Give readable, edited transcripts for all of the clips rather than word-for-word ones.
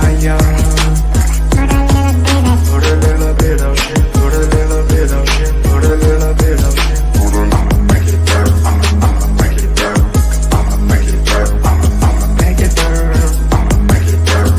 higher. Put a little bit of shit, put a little bit of shit, put a little bit of shit. I'ma make it burn, I'ma make it burn, I'ma make it burn, I'ma make it burn, I'ma make it burn,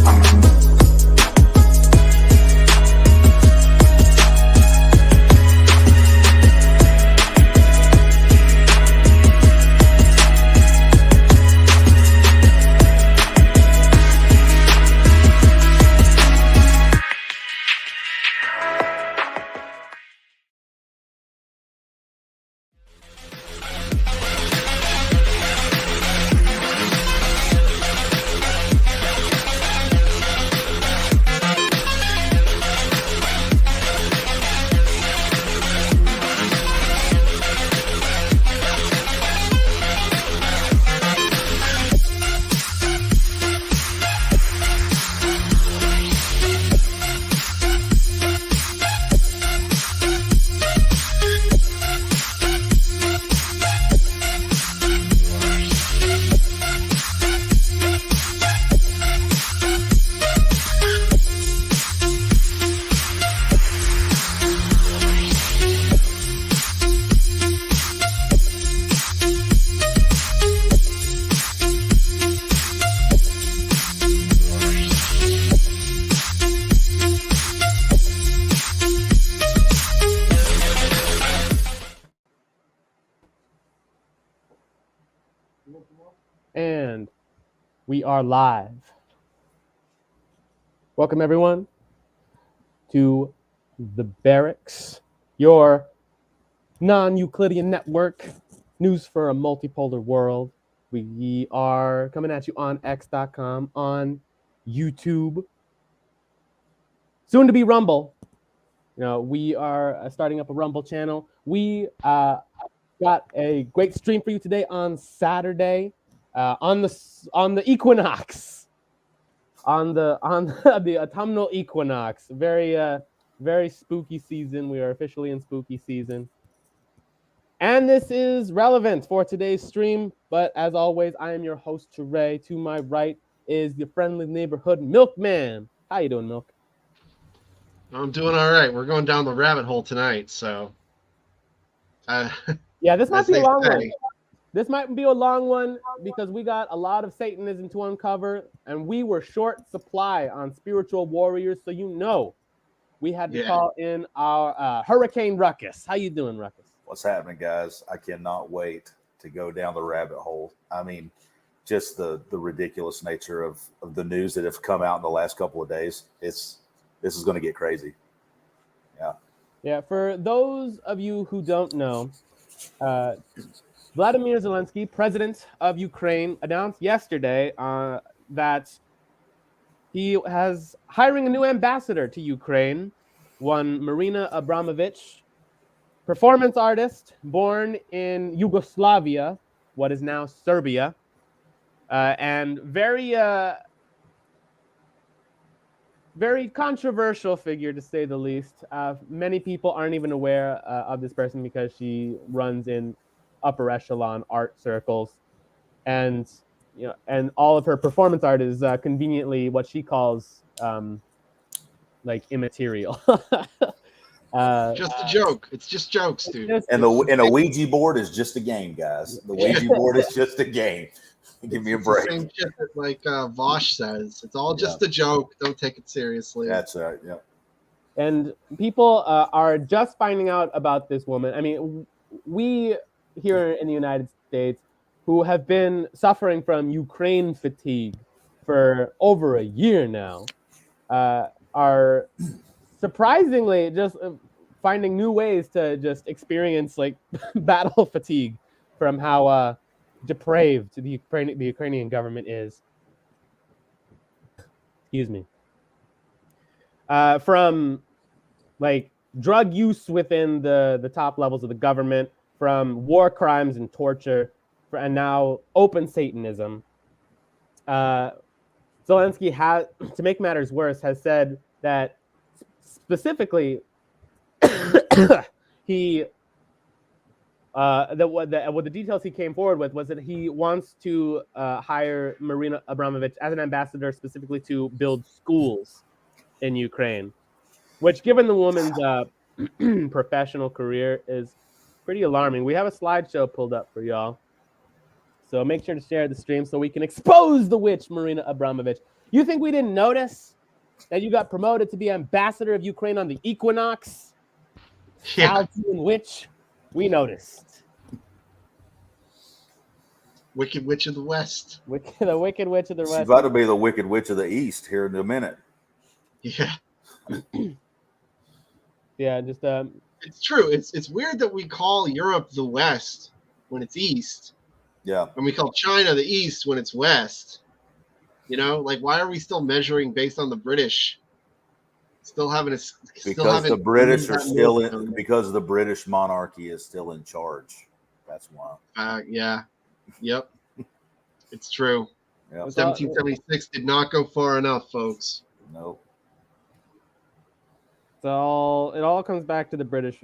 And we are live. Welcome, everyone, to the Barracks, your non-Euclidean network, news for a multipolar world. We are coming at you on X.com, on YouTube, soon to be Rumble. We are starting up a Rumble channel. We got a great stream for you today on Saturday. On the equinox, on the the autumnal equinox, very spooky season. We are officially in spooky season, and this is relevant for today's stream. But as always, I am your host Trey. To my right is your friendly neighborhood Milkman. How you doing, Milk? I'm doing all right. We're going down the rabbit hole tonight, so yeah, this might be a long one. This might be a long one because we got a lot of Satanism to uncover, and we were short supply on spiritual warriors, so we had to call in our Hurricane Ruckus. How you doing, Ruckus? What's happening, guys? I cannot wait to go down the rabbit hole. I mean, just the ridiculous nature of the news that have come out in the last couple of days. This is going to get crazy. Yeah. For those of you who don't know, Vladimir Zelenskyy, president of Ukraine, announced yesterday that he has hiring a new ambassador to Ukraine, one Marina Abramavic, performance artist born in Yugoslavia, what is now Serbia, and very controversial figure, to say the least. Many people aren't even aware of this person because she runs in upper echelon art circles, and all of her performance art is conveniently what she calls like immaterial. Just a joke. It's just jokes, dude. And a Ouija board is just a game, guys. The Ouija board is just a game. Give me a break. Same shit that like Vosh says. It's all just a joke. Don't take it seriously. That's right. Yeah. And people are just finding out about this woman. I mean, we here in the United States, who have been suffering from Ukraine fatigue for over a year now, are surprisingly just finding new ways to just experience like battle fatigue from how depraved the Ukrainian government is. Excuse me. From like drug use within the top levels of the government, from war crimes and torture, and now open Satanism. Zelenskyy has, to make matters worse, has said that specifically he what the details he came forward with was that he wants to hire Marina Abramavic as an ambassador specifically to build schools in Ukraine, which, given the woman's professional career, is pretty alarming. We have a slideshow pulled up for y'all, so make sure to share the stream so we can expose the witch, Marina Abramavic. You think we didn't notice that you got promoted to be ambassador of Ukraine on the Equinox? Yeah. Saltine witch? We noticed. Wicked Witch of the West. The Wicked Witch of the She's West. about to be the Wicked Witch of the East here in a minute. Yeah. Yeah, just It's true. It's weird that we call Europe the West when it's East, Yeah. and we call China the East when it's West. You know, like, why are we still measuring based on the British? Because the British are still in, because the British monarchy is still in charge. That's why. Yeah. Yep. It's true. Yeah. 1776 did not go far enough, folks. Nope. So it all comes back to the British,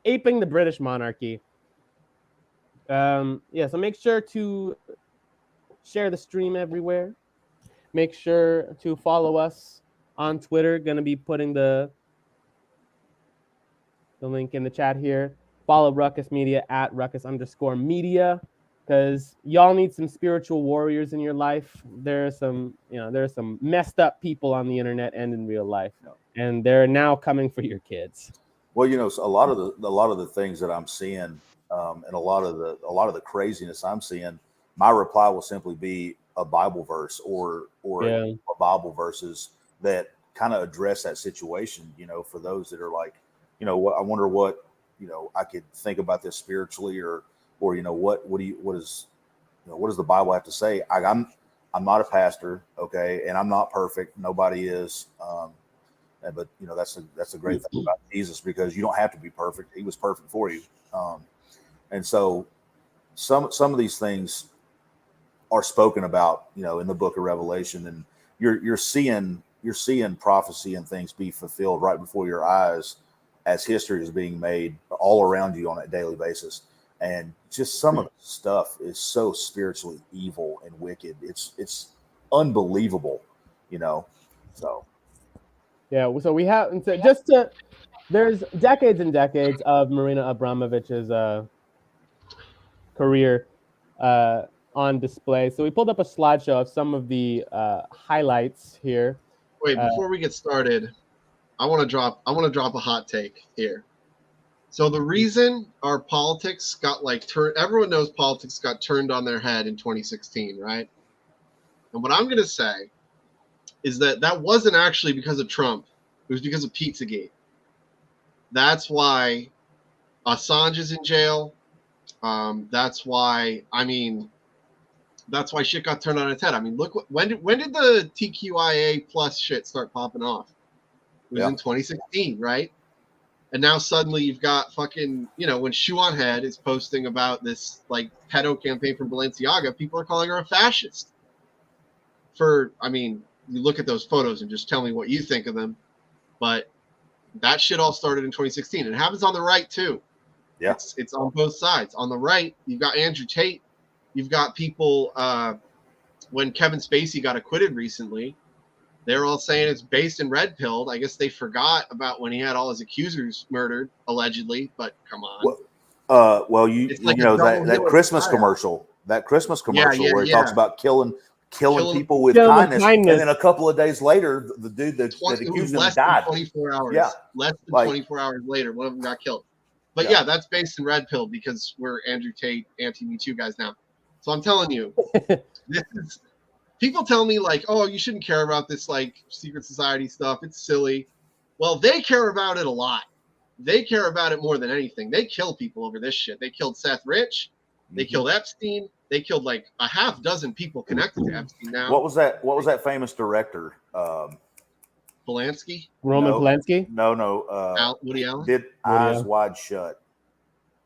aping the British monarchy. Yeah, so make sure to share the stream everywhere. Make sure to follow us on Twitter. Gonna be putting the link in the chat here. Follow Ruckus Media at Ruckus_media, because y'all need some spiritual warriors in your life. There are some messed up people on the internet and in real life, and they're now coming for your kids. Well, so a lot of the things that I'm seeing, and a lot of the craziness I'm seeing, my reply will simply be a Bible verse or a Bible verses that kind of address that situation. For those that are like, I wonder what I could think about this spiritually, or what does the Bible have to say? I'm not a pastor, okay, and I'm not perfect. Nobody is. But that's a great thing about Jesus, because you don't have to be perfect. He was perfect for you. And so some of these things are spoken about, in the book of Revelation, and you're seeing prophecy and things be fulfilled right before your eyes as history is being made all around you on a daily basis. And just some of the stuff is so spiritually evil and wicked. It's unbelievable, so. Yeah, so we have, and so there's decades and decades of Marina Abramovic's career on display. So we pulled up a slideshow of some of the highlights here. Wait, before we get started, I want to drop a hot take here. So the reason our politics got everyone knows politics got turned on their head in 2016, right? And what I'm going to say is that wasn't actually because of Trump. It was because of Pizzagate. That's why Assange is in jail. That's why shit got turned on its head. I mean, look, when did the TQIA plus shit start popping off? It was in 2016, right? And now suddenly you've got fucking, when Shuan Head is posting about this pedo campaign from Balenciaga, people are calling her a fascist. You look at those photos and just tell me what you think of them. But that shit all started in 2016. It happens on the right too. Yeah. It's on both sides. On the right, you've got Andrew Tate. You've got people, when Kevin Spacey got acquitted recently, they're all saying it's based in red pilled. I guess they forgot about when he had all his accusers murdered, allegedly, but come on. That Christmas commercial, where he talks about killing people with kindness. And then a couple of days later, the dude that accused him died. 24 hours. Yeah. Less than 24 hours later, one of them got killed. But that's based in red pill, because we're Andrew Tate, anti-Me Too guys now. So I'm telling you, people tell me oh, you shouldn't care about this secret society stuff. It's silly. Well, they care about it a lot. They care about it more than anything. They kill people over this shit. They killed Seth Rich. They killed Epstein. They killed a half dozen people connected to Epstein now. What was that famous director? Polanski? Roman Polanski? No. Woody Allen? Did Eyes Wide Shut.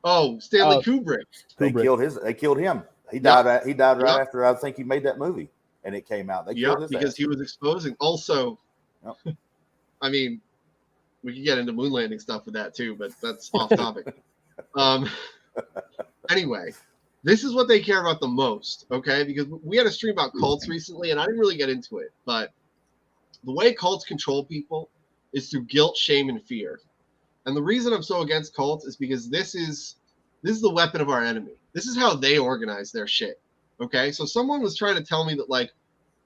Oh, Stanley Kubrick. They killed him. He died. He died right after I think he made that movie, and it came out. They killed his because ass. he was exposing. Also, I mean, we could get into moon landing stuff with that too, but that's off topic. Anyway, this is what they care about the most, okay? Because we had a stream about cults recently, and I didn't really get into it, but the way cults control people is through guilt, shame, and fear. And the reason I'm so against cults is because this is the weapon of our enemy. This is how they organize their shit. Okay? So someone was trying to tell me that, like,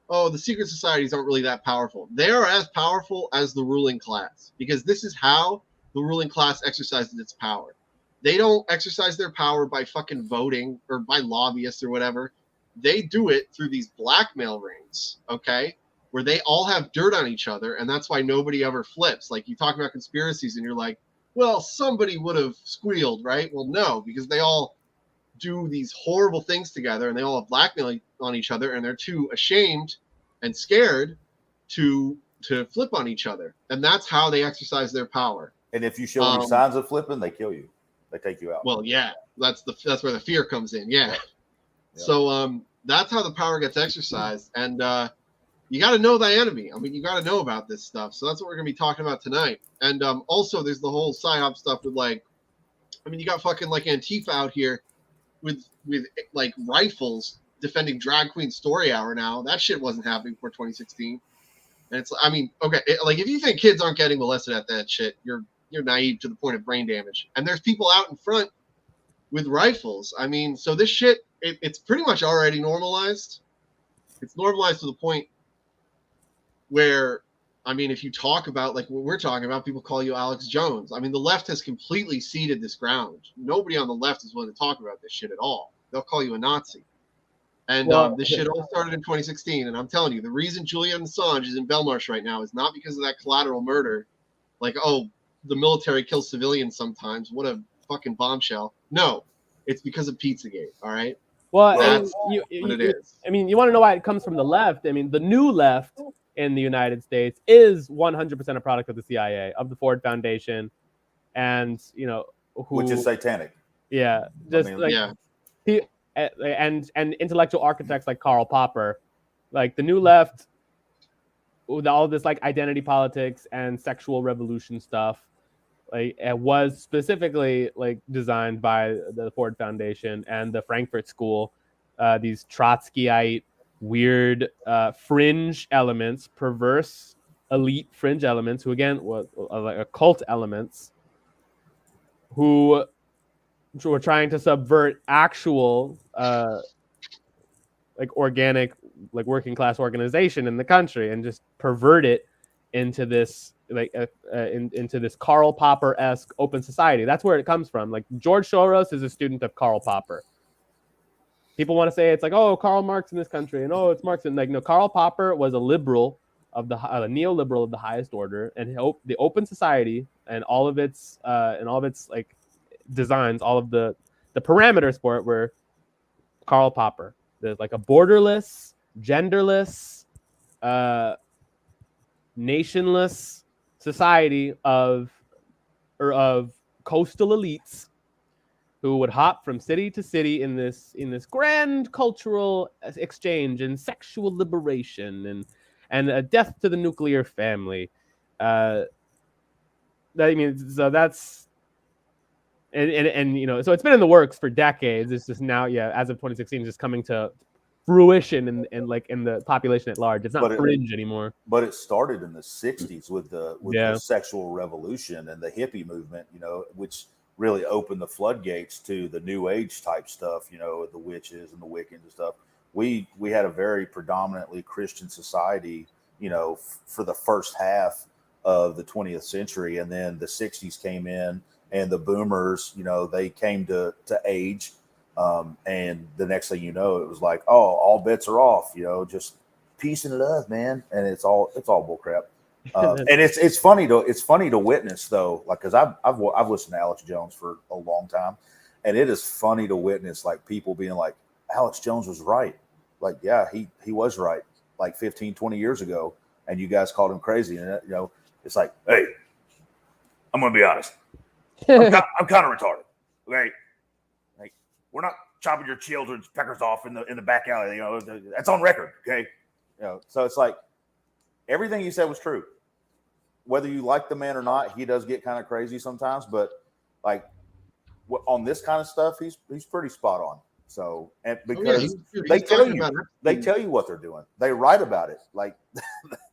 oh, the secret societies aren't really that powerful. They are as powerful as the ruling class, because this is how the ruling class exercises its power. They don't exercise their power by fucking voting or by lobbyists or whatever. They do it through these blackmail rings, okay? Where they all have dirt on each other, and that's why nobody ever flips. Like, you talk about conspiracies and you're like, well, somebody would have squealed, right? Well, no, because they all do these horrible things together and they all have blackmail on each other, and they're too ashamed and scared to flip on each other. And that's how they exercise their power. And if you show any signs of flipping, they kill you. They take you out. Well, yeah, that's where the fear comes in. Yeah. Yeah. So that's how the power gets exercised. And you got to know thy enemy. I mean, you got to know about this stuff. So that's what we're going to be talking about tonight. And also, there's the whole PSYOP stuff with, like, I mean, you got fucking, like, Antifa out here with like, rifles defending Drag Queen Story Hour now. That shit wasn't happening before 2016. And it's, I mean, okay, like, if you think kids aren't getting molested at that shit, you're naive to the point of brain damage. And there's people out in front with rifles. I mean, so this shit, it's pretty much already normalized. It's normalized to the point where, I mean, if you talk about, like, what we're talking about, people call you Alex Jones. I mean, the left has completely ceded this ground. Nobody on the left is willing to talk about this shit at all. They'll call you a Nazi. And this shit all started in 2016. And I'm telling you, the reason Julian Assange is in Belmarsh right now is not because of that collateral murder. Like, oh, the military kills civilians sometimes. What a fucking bombshell. No, it's because of Pizzagate, all right? Well, That's what it is. I mean, you want to know why it comes from the left? I mean, the new left in the United States is 100% a product of the CIA, of the Ford Foundation, and, you know, which is satanic. Yeah, just, I mean, like, yeah. And intellectual architects like Karl Popper, like the new left, with all this, like, identity politics and sexual revolution stuff, like, it was specifically, like, designed by the Ford Foundation and the Frankfurt School. These Trotskyite, weird fringe elements, perverse elite fringe elements, who again were like occult elements, who were trying to subvert actual like organic, like, working class organization in the country and just pervert it into this, like, into this Karl Popper-esque open society. That's where it comes from. Like, George Soros is a student of Karl Popper. People want to say it's like, oh, Karl Marx in this country, and oh, it's Marx. And, like, no, Karl Popper was a liberal of a neoliberal of the highest order, and the open society and all of its like designs, all of the parameters for it were Karl Popper. There's, like, a borderless, genderless, nationless society of coastal elites who would hop from city to city in this grand cultural exchange and sexual liberation and a death to the nuclear family. I mean, so that's and you know, so it's been in the works for decades. It's just now, yeah, as of 2016, just coming to fruition in the population at large. It's not fringe anymore. But it started in the 60s with the sexual revolution and the hippie movement, you know, which really opened the floodgates to the new age type stuff, you know, the witches and the Wiccans and stuff. We had a very predominantly Christian society, you know, for the first half of the 20th century. And then the 60s came in, and the boomers, you know, they came to age. And the next thing you know, it was like, oh, all bets are off, you know, just peace and love, man. And it's all bullcrap. And it's funny to witness, though, like, because I've listened to Alex Jones for a long time, and it is funny to witness, like, people being like, Alex Jones was right. Like, yeah, he was right, like 15, 20 years ago, and you guys called him crazy. And, you know, it's like, hey, I'm gonna be honest, I'm kind of retarded. Okay, like, we're not chopping your children's peckers off in the back alley. You know, that's on record. Okay, you know, so it's like everything he said was true. Whether you like the man or not, he does get kind of crazy sometimes. But, like, on this kind of stuff, he's pretty spot on. So, and Oh, yeah, because he's they tell talking you, about they Epstein. tell you what they're doing. They write about it. Like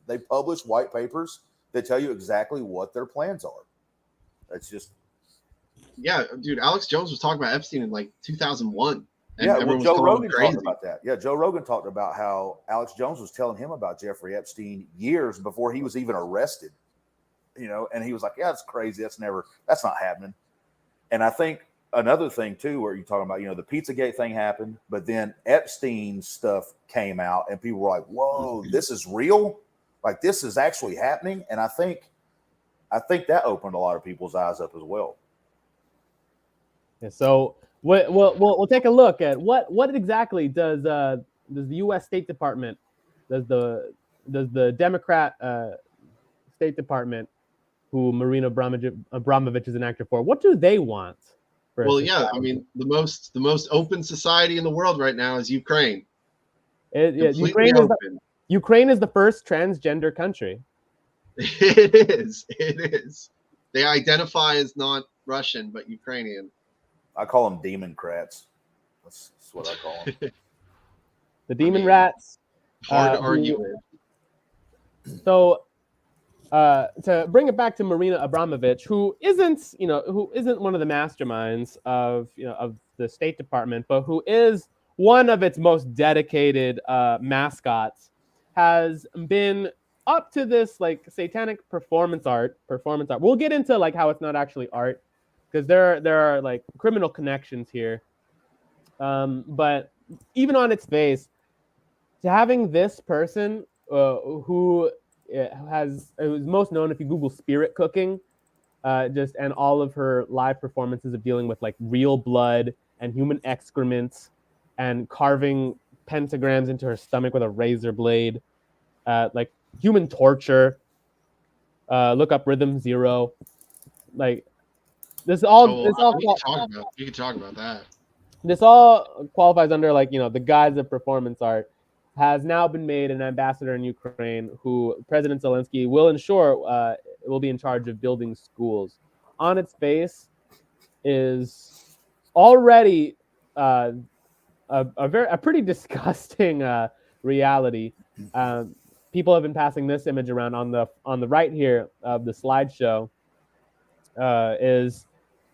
they publish white papers that tell you exactly what their plans are. That's just Yeah, dude, Alex Jones was talking about Epstein in like 2001. And yeah. Well, everyone was Joe calling him Rogan crazy. talked about that. Yeah, Joe Rogan talked about how Alex Jones was telling him about Jeffrey Epstein years before he was even arrested. You know, and he was like, "Yeah, that's crazy. That's not happening." And I think another thing too, where you're talking about, you know, the Pizzagate thing happened, but then Epstein stuff came out, and people were like, "Whoa, this is real! Like this is actually happening." And I think that opened a lot of people's eyes up as well. Yeah, so we'll take a look at what exactly does the U.S. State Department, does the Democrat State Department, who Marina Abramavic is an actor for, what do they want? Well, yeah, I mean, the most open society in the world right now is Ukraine. Completely Ukraine is the first transgender country. It is. They identify as not Russian but Ukrainian. Uh, I call them Democrats. That's what I call them. The demon rats. Hard to argue with. So, to bring it back to Marina Abramavic, who isn't one of the masterminds of the State Department, but who is one of its most dedicated mascots, has been up to this like satanic performance art. We'll get into like how it's not actually art, because there are like criminal connections here. But even on its face, to having this person who's most known, if you Google spirit cooking, and all of her live performances of dealing with like real blood and human excrement and carving pentagrams into her stomach with a razor blade, like human torture. Look up Rhythm Zero. Like this all. You can talk about that. This all qualifies under like the guise of performance art. Has now been made an ambassador in Ukraine, who President Zelenskyy will ensure will be in charge of building schools. On its face is already a pretty disgusting reality. People have been passing this image around on the right here of the slideshow. Is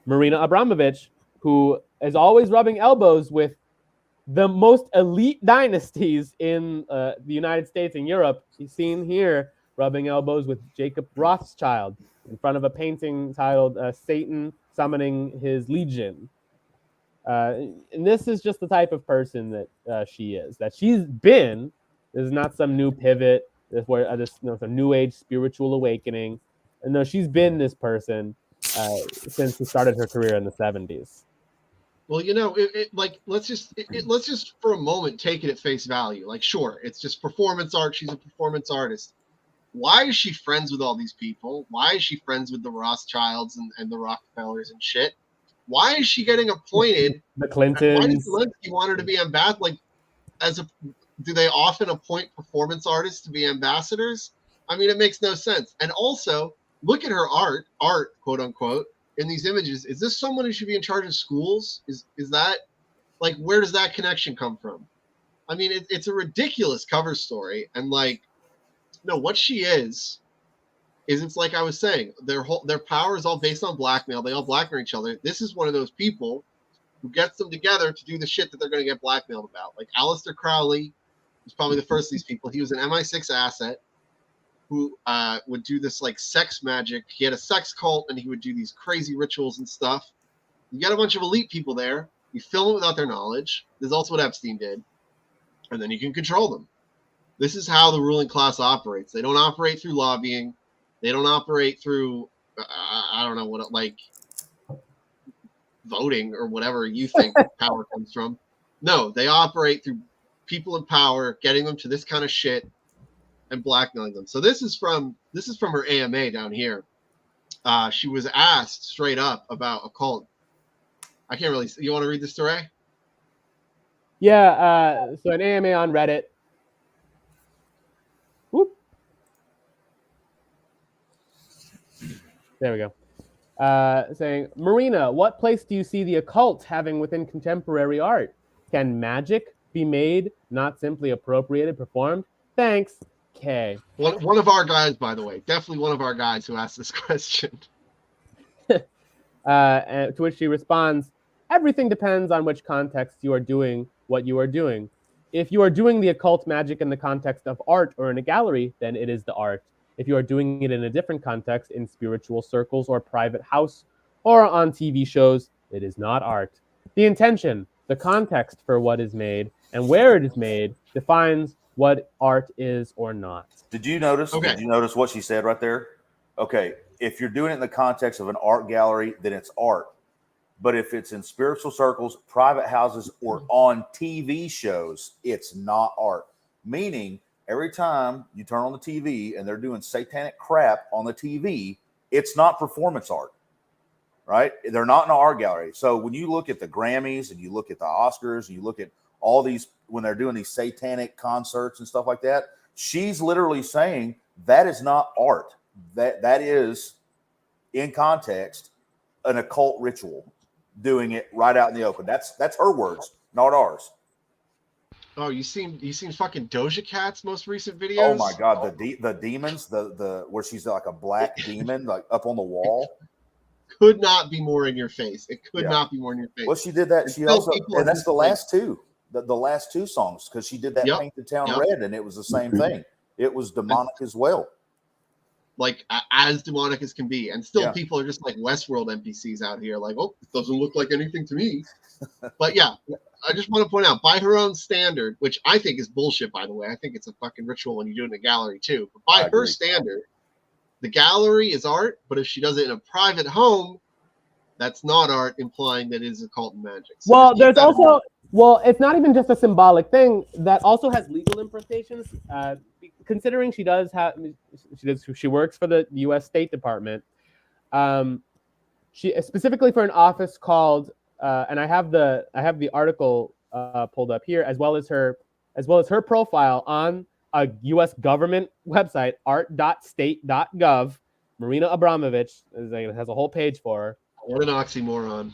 Marina Abramavic, who is always rubbing elbows with the most elite dynasties in the United States and Europe. He's seen here rubbing elbows with Jacob Rothschild in front of a painting titled Satan Summoning His Legion. And this is just the type of person that she is, that she's been. This is not some new pivot, some new age spiritual awakening. And no, she's been this person since she started her career in the 70s. Well, let's just for a moment take it at face value. Like, sure, it's just performance art. She's a performance artist. Why is she friends with all these people? Why is she friends with the Rothschilds and the Rockefellers and shit? Why is she getting appointed? The Clintons. Why does Zelenskyy want her to be ambassador? Like, do they often appoint performance artists to be ambassadors? I mean, it makes no sense. And also, look at her art, quote unquote, in these images. Is this someone who should be in charge of schools? Is that, like, where does that connection come from? I mean, it's a ridiculous cover story. And like, no, what she is it's like I was saying, their power is all based on blackmail. They all blackmail each other. This is one of those people who gets them together to do the shit that they're going to get blackmailed about. Like Aleister Crowley was probably the first of these people. He was an MI6 asset who would do this like sex magic. He had a sex cult and he would do these crazy rituals and stuff. You got a bunch of elite people there. You film it without their knowledge. This is also what Epstein did. And then you can control them. This is how the ruling class operates. They don't operate through lobbying. They don't operate through, I don't know what, like voting or whatever you think power comes from. No, they operate through people in power, getting them to this kind of shit and blackmailing them. So this is from her AMA down here. She was asked straight up about a cult. I can't really. You want to read this, Teray? Yeah. So an AMA on Reddit. Whoop. There we go. saying, Marina, what place do you see the occult having within contemporary art? Can magic be made, not simply appropriated, performed? Thanks, K. One of our guys, by the way, definitely one of our guys who asked this question. To which she responds, everything depends on which context you are doing what you are doing. If you are doing the occult magic in the context of art or in a gallery, then it is the art. If you are doing it in a different context, in spiritual circles or private house or on TV shows, it is not art. The intention, the context for what is made, and where it is made defines what art is or not. Did you notice? Okay. Did you notice what she said right there? Okay, if you're doing it in the context of an art gallery, then it's art. But if it's in spiritual circles, private houses, or on TV shows, it's not art. Meaning, every time you turn on the TV and they're doing satanic crap on the TV, it's not performance art, right? They're not in an art gallery. So when you look at the Grammys and you look at the Oscars and you look at all these, when they're doing these satanic concerts and stuff like that, she's literally saying that is not art. That is, in context, an occult ritual. Doing it right out in the open. That's her words, not ours. Oh, you seen fucking Doja Cat's most recent videos? Oh my god, the demons, the where she's like a black demon, like up on the wall. Could not be more in your face. It could not be more in your face. Well, she did that. She also, and that's the last two, the last two songs, because she did that Paint the Town Red, and it was the same thing. It was demonic as well. Like as demonic as can be, and still people are just like Westworld NPCs out here, like, oh, it doesn't look like anything to me. But yeah, I just want to point out, by her own standard, which I think is bullshit, by the way. I think it's a fucking ritual when you do it in a gallery too. But by her standard, the gallery is art, but if she does it in a private home, that's not art, implying that it is occult and magic. So well, there's also, well, it's not even just a symbolic thing. That also has legal implications. Considering she works for the U.S. State Department. She specifically for an office called, and I have the article pulled up here, as well as her profile on a U.S. government website, art.state.gov. Marina Abramavic has a whole page for her. What an oxymoron.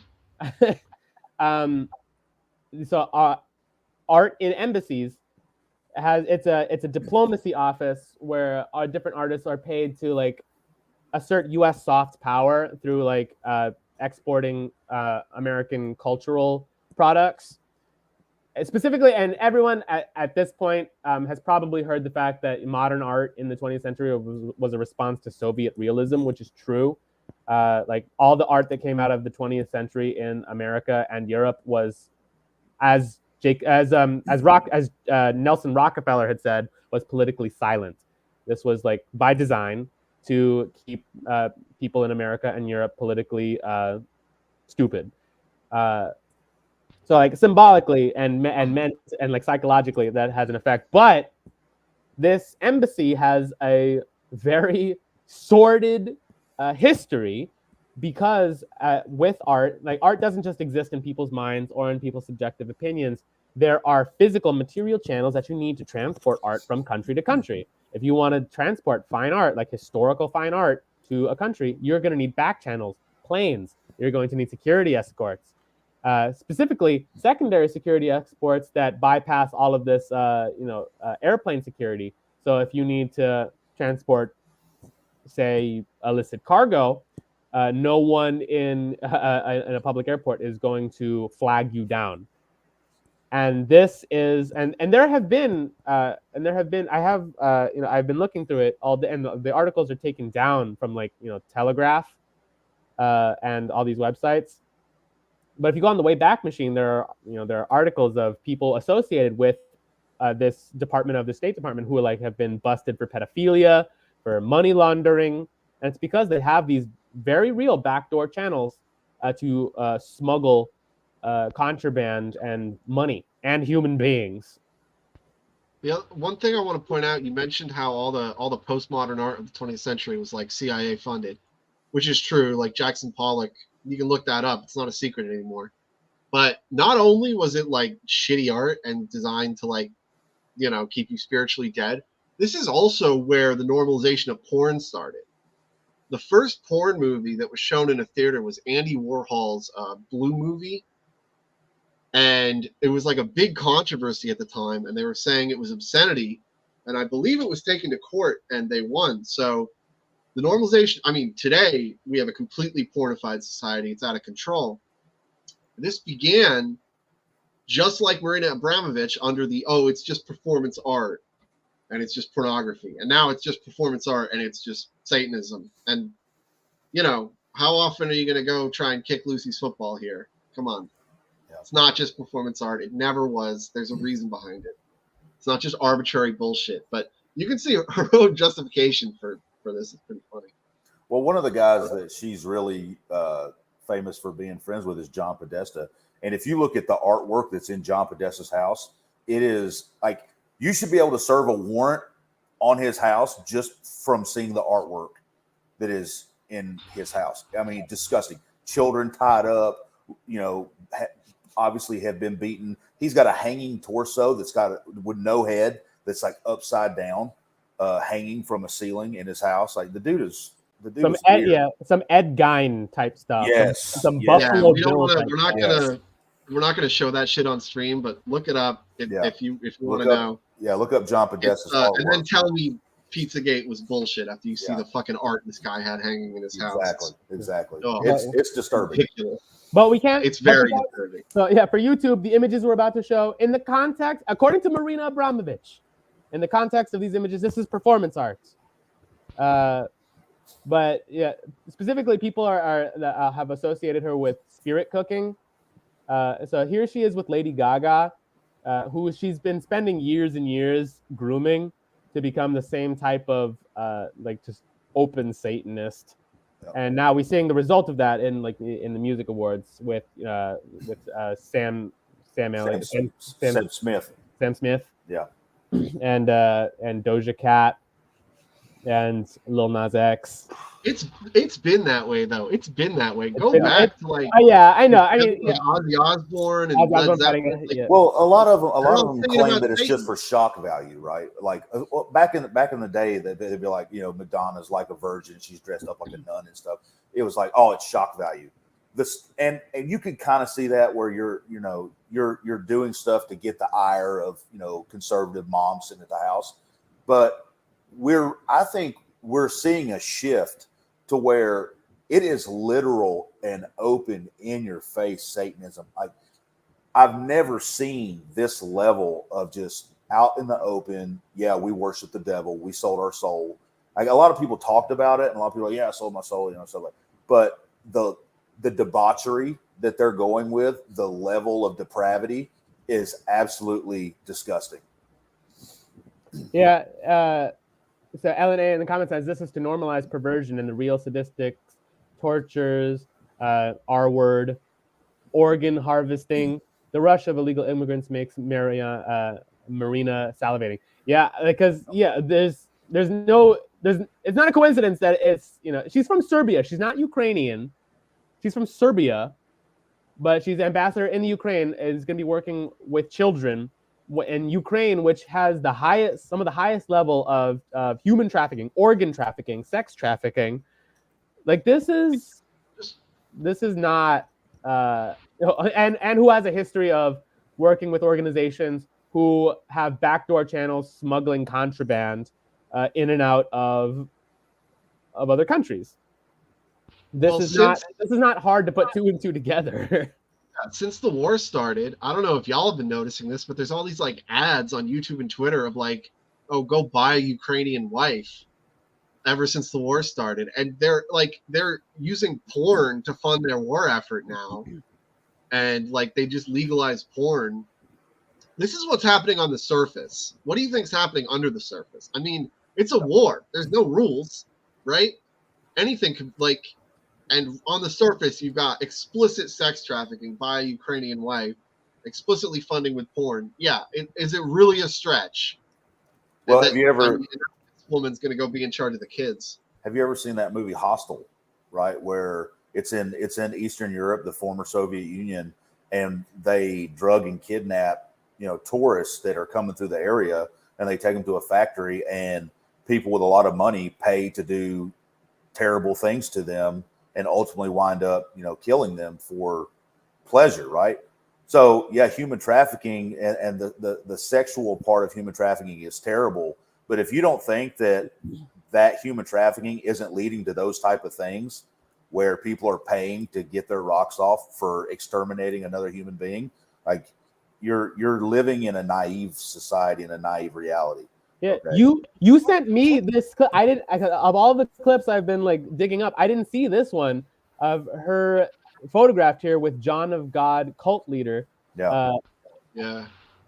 So art in embassies it's a diplomacy office where our different artists are paid to like assert U.S. soft power through like exporting American cultural products. Specifically, and everyone at this point has probably heard the fact that modern art in the 20th century was a response to Soviet realism, which is true. Like all the art that came out of the 20th century in America and Europe was, as Nelson Rockefeller had said, was politically silent. This was like by design to keep people in America and Europe politically stupid. So like symbolically and meant and like psychologically that has an effect. But this embassy has a very sordid history, because with art, like art doesn't just exist in people's minds or in people's subjective opinions. There are physical material channels that you need to transport art from country to country. If you want to transport fine art, like historical fine art, to a country, you're going to need back channels, planes. You're going to need security escorts. Specifically, secondary security escorts that bypass all of this, airplane security. So if you need to transport, say, illicit cargo, no one in a public airport is going to flag you down. And this is, and there have been, I've been looking through it all day, and the articles are taken down from Telegraph and all these websites. But if you go on the Wayback Machine, there are articles of people associated with this department of the State Department who have been busted for pedophilia, for money laundering, and it's because they have these very real backdoor channels to smuggle contraband and money and human beings. Yeah, one thing I want to point out, you mentioned how all the postmodern art of the 20th century was like CIA funded, which is true. Like Jackson Pollock, you can look that up. It's not a secret anymore. But not only was it like shitty art and designed to keep you spiritually dead, this is also where the normalization of porn started. the first porn movie that was shown in a theater was Andy Warhol's Blue movie. And it was like a big controversy at the time, and they were saying it was obscenity. And I believe it was taken to court, and they won. So the normalization, I mean, today we have a completely pornified society. It's out of control. This began just like Marina Abramavic under the, oh, it's just performance art, and it's just pornography. And now it's just performance art, and it's just Satanism. And, you know, how often are you going to go try and kick Lucy's football here? Come on. It's not just performance art. It never was. There's a reason behind it. It's not just arbitrary bullshit. But you can see her own justification for this. It's pretty funny. Well, one of the guys that she's really famous for being friends with is John Podesta. And if you look at the artwork that's in John Podesta's house, it is like you should be able to serve a warrant on his house just from seeing the artwork that is in his house. I mean, disgusting. Children tied up, you know, obviously have been beaten. He's got a hanging torso that's got with no head that's like upside down, hanging from a ceiling in his house. Like the dude is some is Ed, weird. yeah, some Ed Gein type stuff. Yes, some yes. Buffalo We don't Bill. wanna, type we're not gonna show that shit on stream, but look it up if you want to Look up- know. Yeah, look up John Podesta's And artwork. then tell me Pizzagate was bullshit after you see Yeah. the fucking art this guy had hanging in his house. Exactly. Oh. It's disturbing. Ridiculous. But we can't. It's very disturbing. So yeah, for YouTube, the images we're about to show in the context, according to Marina Abramavic, in the context of these images, this is performance art. But yeah, specifically, people have associated her with spirit cooking. So here she is with Lady Gaga, who she's been spending years and years grooming to become the same type of like just open Satanist. Yep. And now we're seeing the result of that in the music awards with Sam Smith. Sam Smith. Yeah. And Doja Cat and Lil Nas X. It's been that way though. It's been that way. Go been- back to like Yeah, I know. I mean, yeah. Ozzy Osbourne and Ozzy Led Osbourne Zeppelin. fighting, Like, yeah. Well, a lot of all them thinking claim about that it's Satan. just for shock value, right? Like back in the day, they'd be like, you know, Madonna's like a virgin, she's dressed up like a nun and stuff. It was like, oh, it's shock value. This and you can kind of see that where you're doing stuff to get the ire of conservative moms sitting at the house, but I think we're seeing a shift to where it is literal and open in your face Satanism. I've never seen this level of just out in the open. Yeah, we worship the devil. We sold our soul. Like a lot of people talked about it, and a lot of people are like, yeah, I sold my soul, stuff like. But the debauchery that they're going with, the level of depravity is absolutely disgusting. Yeah. So LNA in the comments says this is to normalize perversion and the real sadistic tortures, R word, organ harvesting. The rush of illegal immigrants makes Marina salivating. Yeah, because it's not a coincidence that it's she's from Serbia. She's not Ukrainian. She's from Serbia, but she's ambassador in the Ukraine. Is going to be working with children in Ukraine, which has some of the highest level of human trafficking, organ trafficking, sex trafficking. Like this is not and who has a history of working with organizations who have backdoor channels smuggling contraband in and out of other countries. This is not hard to put two and two together. Since the war started, I don't know if y'all have been noticing this, but there's all these like ads on YouTube and Twitter of like, oh, go buy a Ukrainian wife. Ever since the war started, and they're using porn to fund their war effort now, and like they just legalize porn. This is what's happening on the surface. What do you think's happening under the surface? I mean, it's a war. There's no rules, right? Anything could and on the surface you've got explicit sex trafficking by a Ukrainian wife, explicitly funding with porn. Yeah, is it really a stretch? Well, have you ever? Woman's going to go be in charge of the kids. Have you ever seen that movie Hostel, right? Where it's in Eastern Europe, the former Soviet Union, and they drug and kidnap, tourists that are coming through the area, and they take them to a factory, and people with a lot of money pay to do terrible things to them and ultimately wind up, killing them for pleasure, right? So yeah, human trafficking and the sexual part of human trafficking is terrible. But if you don't think that human trafficking isn't leading to those type of things where people are paying to get their rocks off for exterminating another human being, like you're living in a naive society, in a naive reality. Yeah, Okay? you sent me this clip. Of all the clips I've been like digging up, I didn't see this one of her photographed here with John of God cult leader, Yeah.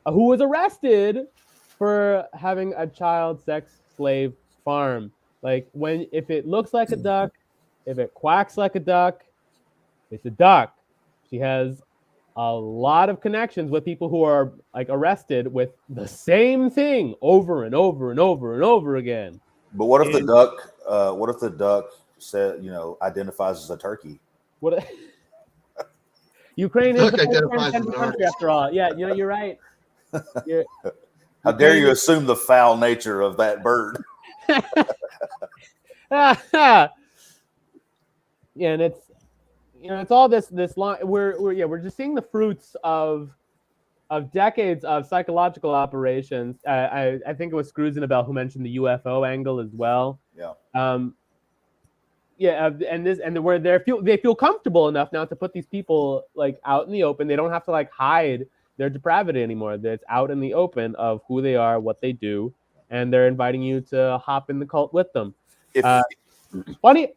who was arrested for having a child sex slave farm. Like if it looks like a duck, if it quacks like a duck, it's a duck. She has a lot of connections with people who are like arrested with the same thing over and over and over and over again. But what if the duck? What if the duck said, identifies as a turkey? What? Ukraine is Duck identifies as an country after all. Yeah, you're right. How dare you assume the foul nature of that bird? Yeah, and it's all this line. We're just seeing the fruits of decades of psychological operations. I think it was Screwsabell who mentioned the UFO angle as well. Yeah. And where they feel comfortable enough now to put these people like out in the open. They don't have to like hide their depravity anymore. It's out in the open of who they are, what they do, and they're inviting you to hop in the cult with them. Funny,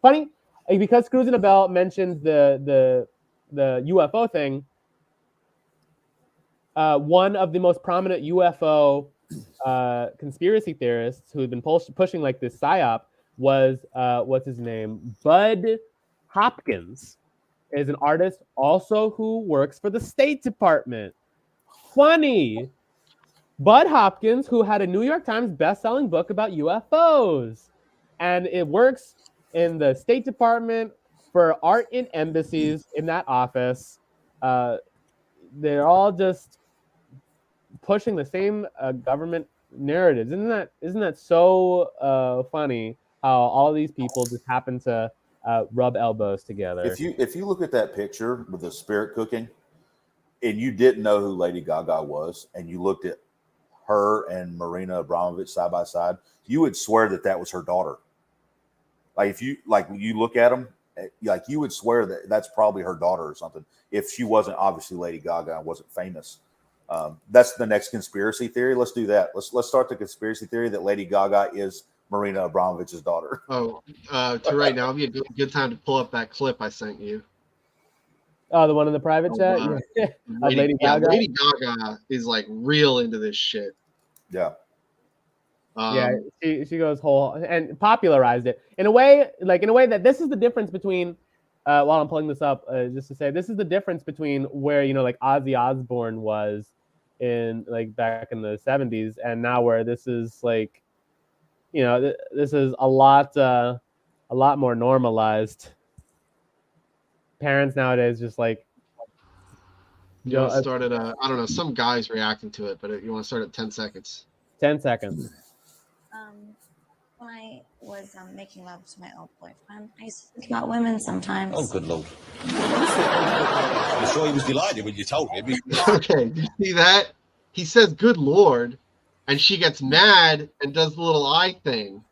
because Screwsabell mentioned the UFO thing. One of the most prominent UFO conspiracy theorists who had been pushing like this psyop was what's his name? Bud Hopkins is an artist also who works for the State Department. Funny. Bud Hopkins, who had a New York Times best-selling book about UFOs. And it works in the State Department for art in embassies in that office. They're all just pushing the same government narratives. Isn't that so funny how all these people just happen to rub elbows together? If you look at that picture with the spirit cooking, and you didn't know who Lady Gaga was, and you looked at her and Marina Abramavic side by side, you would swear that was her daughter. Like if you look at them, like you would swear that that's probably her daughter or something. If she wasn't obviously Lady Gaga and wasn't famous. That's the next conspiracy theory. Let's do that. Let's start the conspiracy theory that Lady Gaga is Marina Abramovic's daughter. Oh, to right now, it'd be a good time to pull up that clip I sent you. Oh, the one in the private chat? Wow. Yeah. Lady Gaga? Lady Gaga is like real into this shit. Yeah. She goes whole and popularized it in a way that this is the difference between while I'm pulling this up, just to say this is the difference between where like Ozzy Osbourne was in like back in the 70s and now where this is like this is a lot more normalized. Parents nowadays just like you want to start at I don't know, some guy's reacting to it, but you want to start at 10 seconds. 10 seconds. When I was making love to my old boyfriend, I used to think about women sometimes. Oh, good Lord. I'm sure he was delighted when you told him. Okay, you see that? He says, good Lord, and she gets mad and does the little eye thing.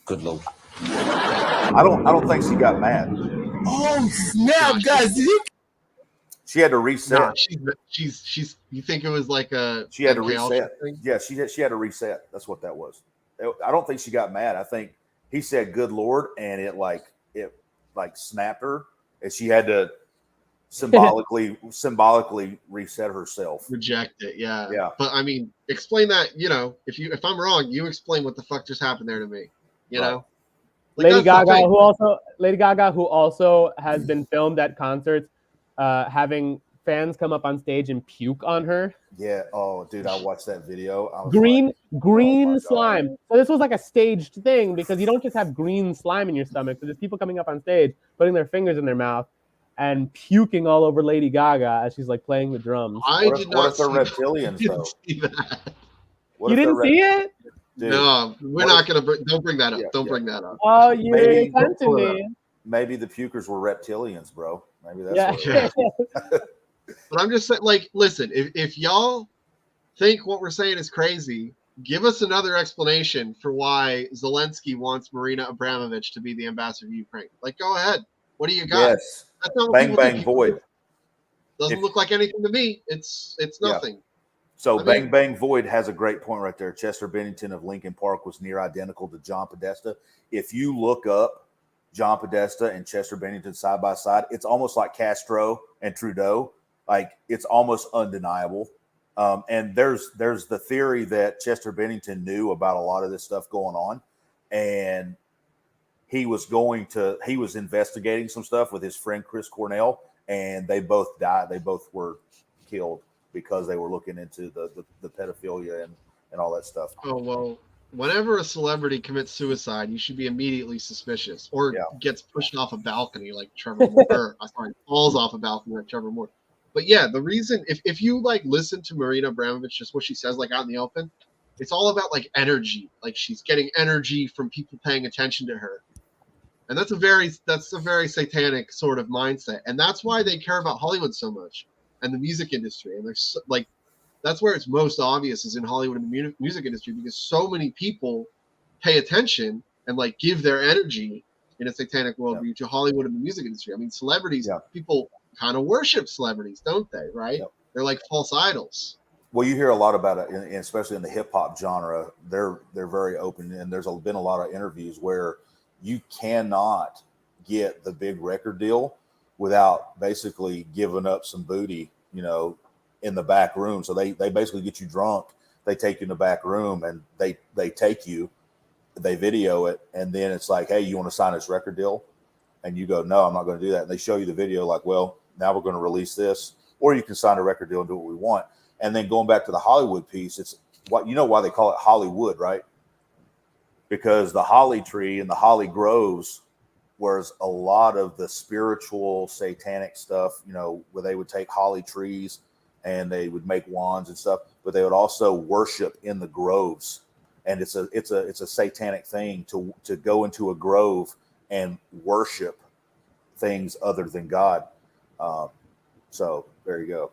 Good Lord. I don't think she got mad. Oh, snap, guys. She had to reset. No, she's. You think it was like a? She had to reset. Yeah, she had to reset. That's what that was. I don't think she got mad. I think he said "Good Lord," and it snapped her, and she had to symbolically reset herself. Reject it. Yeah. Yeah. But I mean, explain that. If I'm wrong, you explain what the fuck just happened there to me. You know. Like, Lady Gaga, who also has been filmed at concerts, having fans come up on stage and puke on her. Yeah. Oh, dude, I watched that video. Green slime. So this was like a staged thing because you don't just have green slime in your stomach. So there's people coming up on stage, putting their fingers in their mouth, and puking all over Lady Gaga as she's like playing the drums. What if they're reptilians though? See that. You didn't see it? Dude, No, we're not gonna. Don't bring that up. Yeah, Don't yeah. bring that up. Oh, you're Maybe- tempting me. maybe the pukers were reptilians, bro. Maybe that's Yeah. what it was. Yeah. But I'm just saying, like, listen, if y'all think what we're saying is crazy, give us another explanation for why Zelenskyy wants Marina Abramavic to be the ambassador to Ukraine. Like, go ahead. What do you got? Yes. That's not what Bang people do. bang People void. doesn't If- look like anything to me. It's Yeah. nothing. So I Bang mean- Bang Void has a great point right there. Chester Bennington of Lincoln Park was near identical to John Podesta. If you look up John Podesta and Chester Bennington side by side, it's almost like Castro and Trudeau. Like, it's almost undeniable. And there's the theory that Chester Bennington knew about a lot of this stuff going on, and he was investigating some stuff with his friend Chris Cornell, and they both died. They both were killed because they were looking into the pedophilia and all that stuff. Oh, well, whenever a celebrity commits suicide, you should be immediately suspicious, or Yeah. gets pushed off a balcony like Trevor Moore. Falls off a balcony like Trevor Moore. But yeah, the reason, if you like listen to Marina Abramovic, just what she says like out in the open, it's all about like energy. Like, she's getting energy from people paying attention to her. And that's a very satanic sort of mindset. And that's why they care about Hollywood so much and the music industry. And there's like, that's where it's most obvious, is in Hollywood and the music industry, because so many people pay attention and like give their energy in a satanic worldview to Hollywood and the music industry. I mean, celebrities, people kind of worship celebrities, don't they? Right? Yep. They're like false idols. Well, you hear a lot about it, especially in the hip hop genre. They're very open, and there's been a lot of interviews where you cannot get the big record deal without basically giving up some booty, in the back room. So they basically get you drunk. They take you in the back room, and they take you, they video it, and then it's like, hey, you want to sign this record deal? And you go, no, I'm not going to do that. And they show you the video like, well, now we're going to release this, or you can sign a record deal and do what we want. And then going back to the Hollywood piece, it's what, why they call it Hollywood, right? Because the holly tree and the holly groves was a lot of the spiritual satanic stuff, where they would take holly trees and they would make wands and stuff, but they would also worship in the groves. And it's a satanic thing to go into a grove and worship things other than God. So there you go.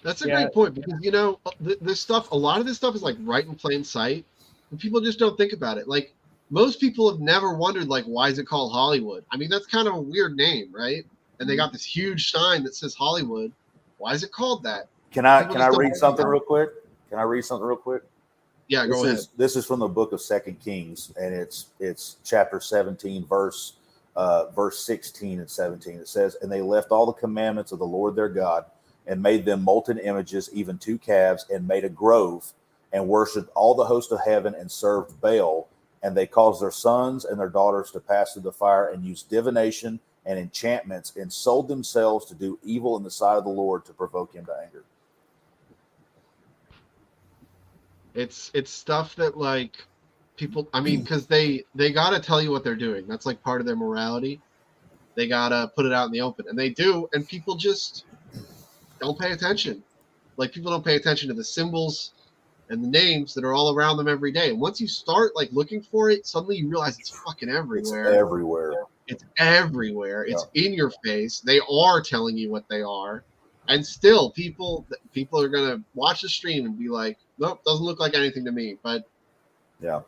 That's a great point, because this stuff, a lot of this stuff is like right in plain sight, and people just don't think about it. Like, most people have never wondered, like, why is it called Hollywood? I mean, that's kind of a weird name, right? And they got this huge sign that says Hollywood. Why is it called that? Can I read something real quick? Yeah, go ahead. This is from the book of 2 Kings, and it's chapter 17, verse 16 and 17. It says, and they left all the commandments of the Lord their God and made them molten images, even 2 calves, and made a grove, and worshipped all the host of heaven and served Baal. And they caused their sons and their daughters to pass through the fire, and used divination and enchantments, and sold themselves to do evil in the sight of the Lord, to provoke him to anger. It's stuff that, like, people, I mean, because they got to tell you what they're doing. That's like part of their morality. They got to put it out in the open, and they do, and people just don't pay attention. Like, people don't pay attention to the symbols and the names that are all around them every day. And once you start like looking for it, suddenly you realize it's fucking everywhere. It's everywhere. It's everywhere. It's in your face. They are telling you what they are. And still people are going to watch the stream and be like, nope, doesn't look like anything to me. But yeah,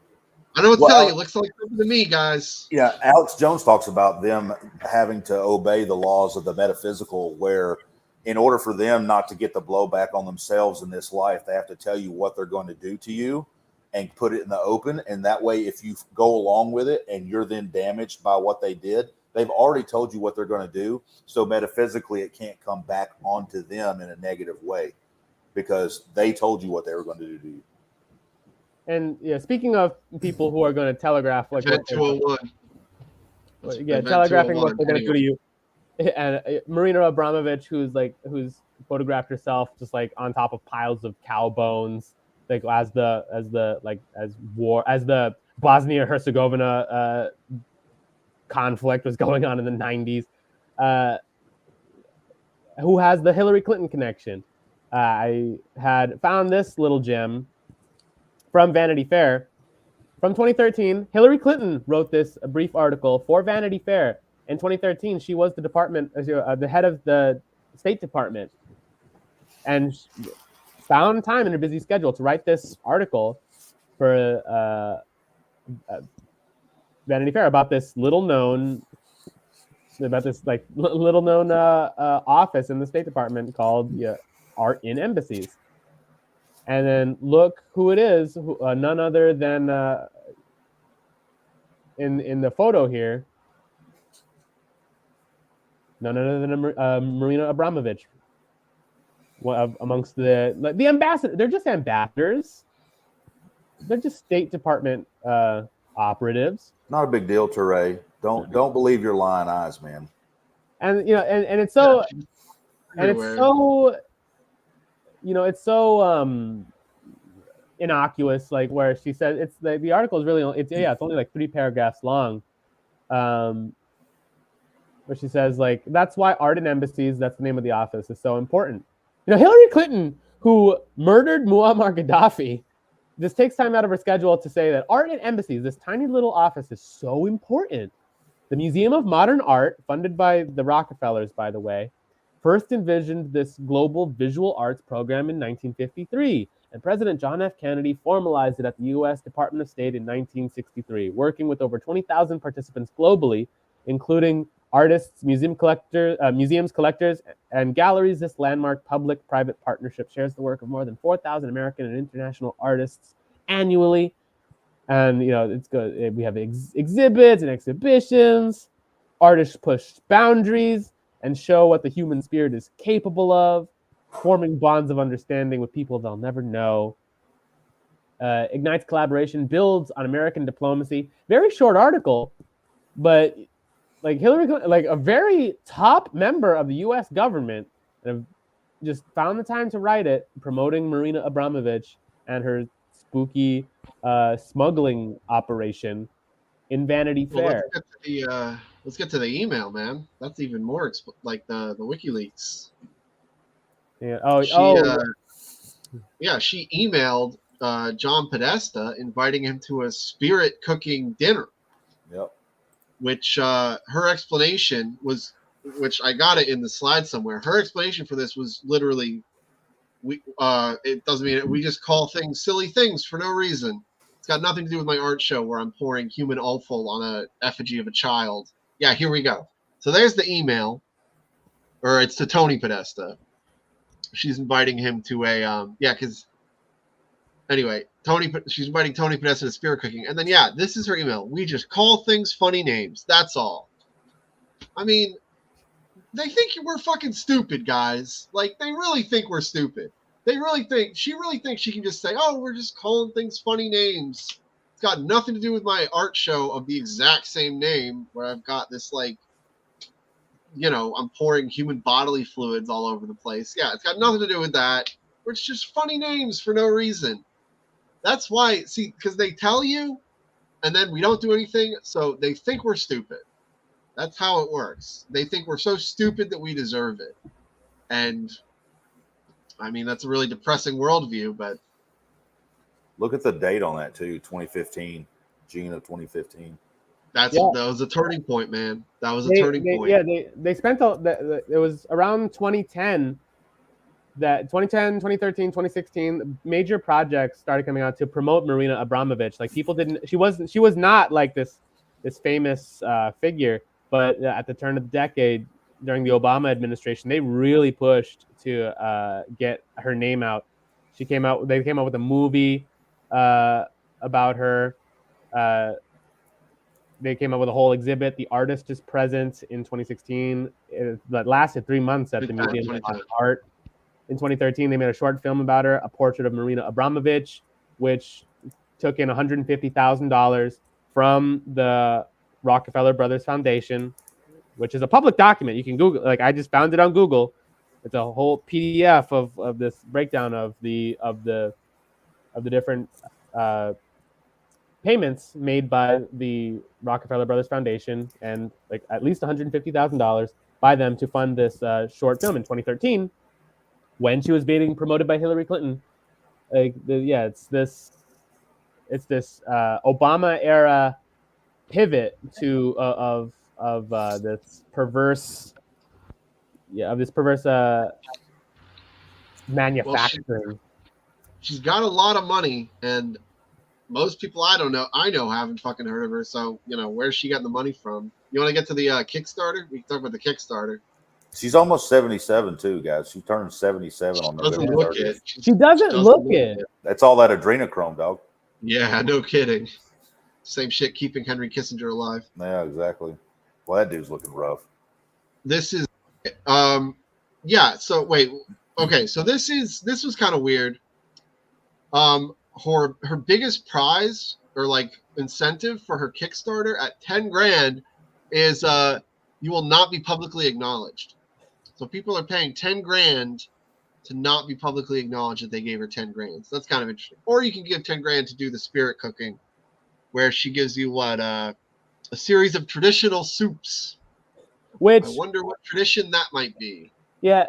I know what to tell you. It looks like something to me, guys. Yeah, Alex Jones talks about them having to obey the laws of the metaphysical, where in order for them not to get the blowback on themselves in this life, they have to tell you what they're going to do to you and put it in the open. And that way, if you go along with it and you're then damaged by what they did, they've already told you what they're going to do. So metaphysically, it can't come back onto them in a negative way, because they told you what they were going to do to you. And yeah, speaking of people who are going to telegraph like Event 201. telegraphing what they're going to do anyway. to you. And Marina Abramovic, who's photographed herself just like on top of piles of cow bones, like as the Bosnia Herzegovina conflict was going on in the 90s, who has the Hillary Clinton connection. I had found this little gem from Vanity Fair. From 2013, Hillary Clinton wrote this brief article for Vanity Fair. In 2013, she was the head of the State Department, and found time in her busy schedule to write this article for Vanity Fair about this little known office in the State Department called Art in Embassies. And then look who it is, none other than in the photo here, none other than Marina Abramavic. Amongst the ambassador, they're just ambassadors. They're just State Department operatives. Not a big deal, Teray. Don't believe your lying eyes, man. And and it's so it's so innocuous, like where she said it's the article is really it's only like 3 paragraphs long, where she says like that's why Art in Embassies, that's the name of the office, is so important. Hillary Clinton, who murdered Muammar Gaddafi, this takes time out of her schedule to say that Art in Embassies, this tiny little office, is so important. The Museum of Modern Art, funded by the Rockefellers, by the way, first envisioned this global visual arts program in 1953, and President John F. Kennedy formalized it at the U.S. Department of State in 1963, working with over 20,000 participants globally, including artists, museums, collectors, and galleries. This landmark public-private partnership shares the work of more than 4,000 American and international artists annually. And, it's good. We have exhibits and exhibitions. Artists push boundaries and show what the human spirit is capable of, forming bonds of understanding with people they'll never know. Ignites collaboration, builds on American diplomacy. Very short article, but like Hillary Clinton, like a very top member of the U.S. government, just found the time to write it, promoting Marina Abramovic and her spooky smuggling operation in Vanity Fair. Let's get to the email, man. That's even more like the WikiLeaks. Yeah. She emailed John Podesta inviting him to a spirit cooking dinner. Yep. Which her explanation was, which I got it in the slide somewhere. Her explanation for this was literally, it doesn't mean it. We just call things silly things for no reason. It's got nothing to do with my art show where I'm pouring human offal on a effigy of a child. Yeah, here we go. So there's the email, or it's to Tony Podesta. She's inviting him to she's inviting Tony Podesta to spirit cooking. And then, this is her email. We just call things funny names. That's all. I mean, they think we're fucking stupid, guys. Like, they really think we're stupid. She really thinks she can just say, oh, we're just calling things funny names. It's got nothing to do with my art show of the exact same name where I've got this, like, I'm pouring human bodily fluids all over the place. Yeah, it's got nothing to do with that. It's just funny names for no reason. That's why, because they tell you, and then we don't do anything, so they think we're stupid. That's how it works. They think we're so stupid that we deserve it. And, I mean, that's a really depressing worldview, but... Look at the date on that, too, 2015, June of 2015. That was a turning point, man. That was a turning point. Yeah, they spent it was around 2010, 2013, 2016, major projects started coming out to promote Marina Abramovic. Like, people she was not like this famous figure, but at the turn of the decade, during the Obama administration, they really pushed to get her name out. They came out with a movie about her. They came up with a whole exhibit. The artist is present in 2016. That lasted 3 months at the Museum of Art. In 2013, they made a short film about her, a portrait of Marina Abramovic, which took in $150,000 from the Rockefeller Brothers Foundation, which is a public document. You can Google. Like, I just found it on Google. It's a whole PDF of this breakdown of the different payments made by the Rockefeller Brothers Foundation, and like at least $150,000 by them to fund this short film in 2013, when she was being promoted by Hillary Clinton. It's this Obama era pivot to this perverse manufacturing. She's got a lot of money, and most people I know haven't fucking heard of her. So where's she getting the money from? You want to get to the Kickstarter? We can talk about the Kickstarter. She's almost 77 too, guys. She turned 77 on Doesn't November look 30th. it. She doesn't look it. That's all that adrenochrome, dog. Yeah, no kidding. Same shit keeping Henry Kissinger alive. Yeah, exactly. Well, that dude's looking rough. This is yeah, so wait. Okay, so this was kind of weird. Her biggest prize or like incentive for her Kickstarter at 10 grand is you will not be publicly acknowledged. So people are paying 10 grand to not be publicly acknowledged that they gave her 10 grand. So that's kind of interesting. Or you can give 10 grand to do the spirit cooking, where she gives you a series of traditional soups. Which I wonder what tradition that might be. Yeah,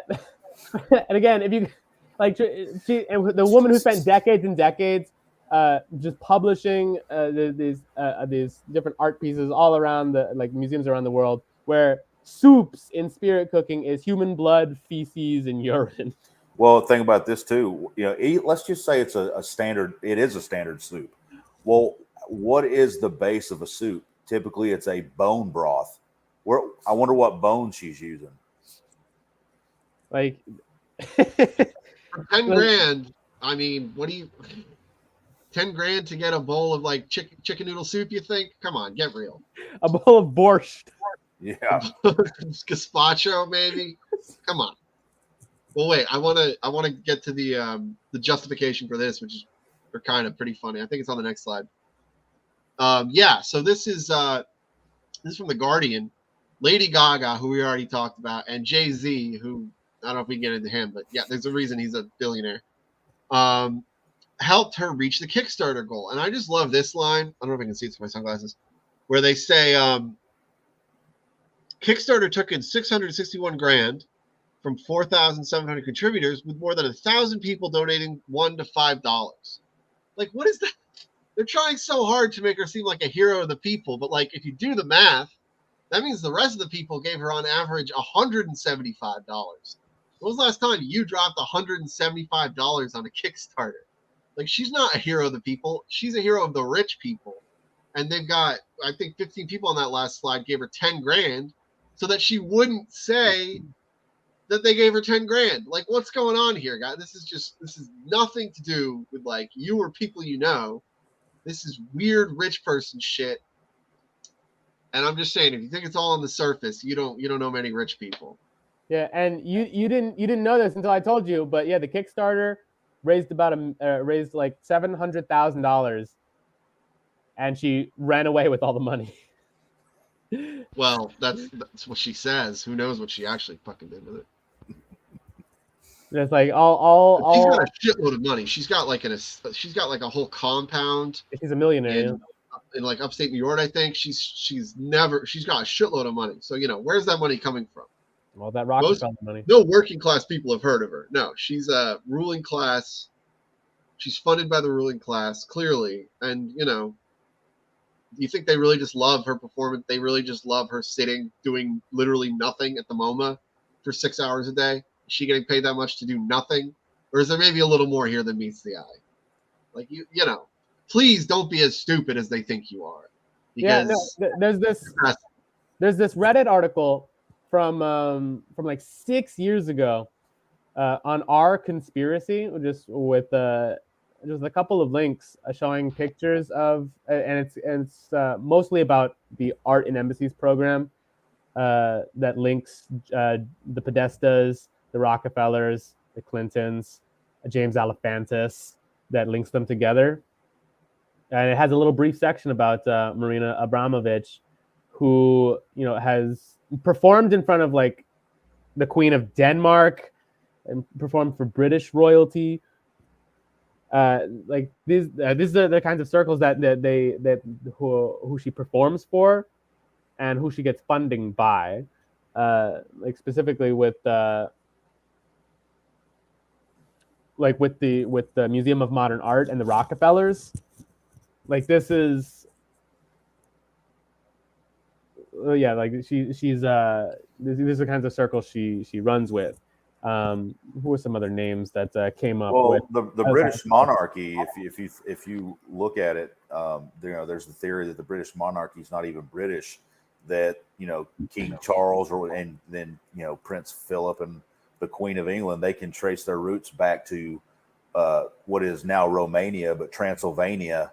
and again, if you like, the woman who spent decades and decades just publishing these different art pieces all around the museums around the world, where soups in spirit cooking is human blood, feces, and urine. Well, think about this too. Let's just say it's a standard. It is a standard soup. Well, what is the base of a soup? Typically, it's a bone broth. I wonder what bone she's using. Like for 10 grand, I mean, 10 grand to get a bowl of like chicken noodle soup, you think? Come on, get real. A bowl of borscht. Yeah. Gazpacho, maybe. Come on. Well, wait, I wanna get to the justification for this, which is kind of pretty funny. I think it's on the next slide. Yeah, so this is from The Guardian. Lady Gaga, who we already talked about, and Jay-Z, who I don't know if we can get into him, but yeah, there's a reason he's a billionaire. Helped her reach the Kickstarter goal. And I just love this line. I don't know if I can see it through my sunglasses, where they say Kickstarter took in 661 grand from 4,700 contributors, with more than 1,000 people donating $1 to $5. Like, what is that? They're trying so hard to make her seem like a hero of the people, but like, if you do the math, that means the rest of the people gave her on average $175. When was the last time you dropped $175 on a Kickstarter? Like, she's not a hero of the people. She's a hero of the rich people. And they've got, I think, 15 people on that last slide gave her 10 grand so that she wouldn't say that they gave her 10 grand. Like, what's going on here, guys? This is nothing to do with like you or people you know. This is weird rich person shit. And I'm just saying, if you think it's all on the surface, you don't know many rich people. Yeah, and you didn't know this until I told you, but yeah, the Kickstarter raised raised like $700,000, and she ran away with all the money. Well, that's what she says. Who knows what she actually fucking did with it? It's like all. She's got a shitload of money. She's got like a whole compound. She's a millionaire. In like upstate New York, I think. She's got a shitload of money. So where's that money coming from? Well, that Rockefeller money. No working class people have heard of her. No, she's a ruling class. She's funded by the ruling class, clearly. And do you think they really just love her performance? They really just love her sitting, doing literally nothing at the MoMA for 6 hours a day? Is she getting paid that much to do nothing? Or is there maybe a little more here than meets the eye? Like, please don't be as stupid as they think you are. Because there's this Reddit article from like 6 years ago on our conspiracy, just with just a couple of links showing pictures of, and it's mostly about the Art in Embassies program that links the Podestas, the Rockefellers, the Clintons, James Alefantis, that links them together. And it has a little brief section about Marina Abramavic, who has performed in front of like the Queen of Denmark and performed for British royalty. Like these are the kinds of circles who she performs for, and who she gets funding by. Like specifically with the Museum of Modern Art and the Rockefellers. like this is yeah, like she's these are the kinds of circles she runs with. Who are some other names that came up with? Well, the British monarchy, if you look at it, there's the theory that the British monarchy is not even British. That King Charles and then Prince Philip and the Queen of England, they can trace their roots back to what is now Romania, but Transylvania.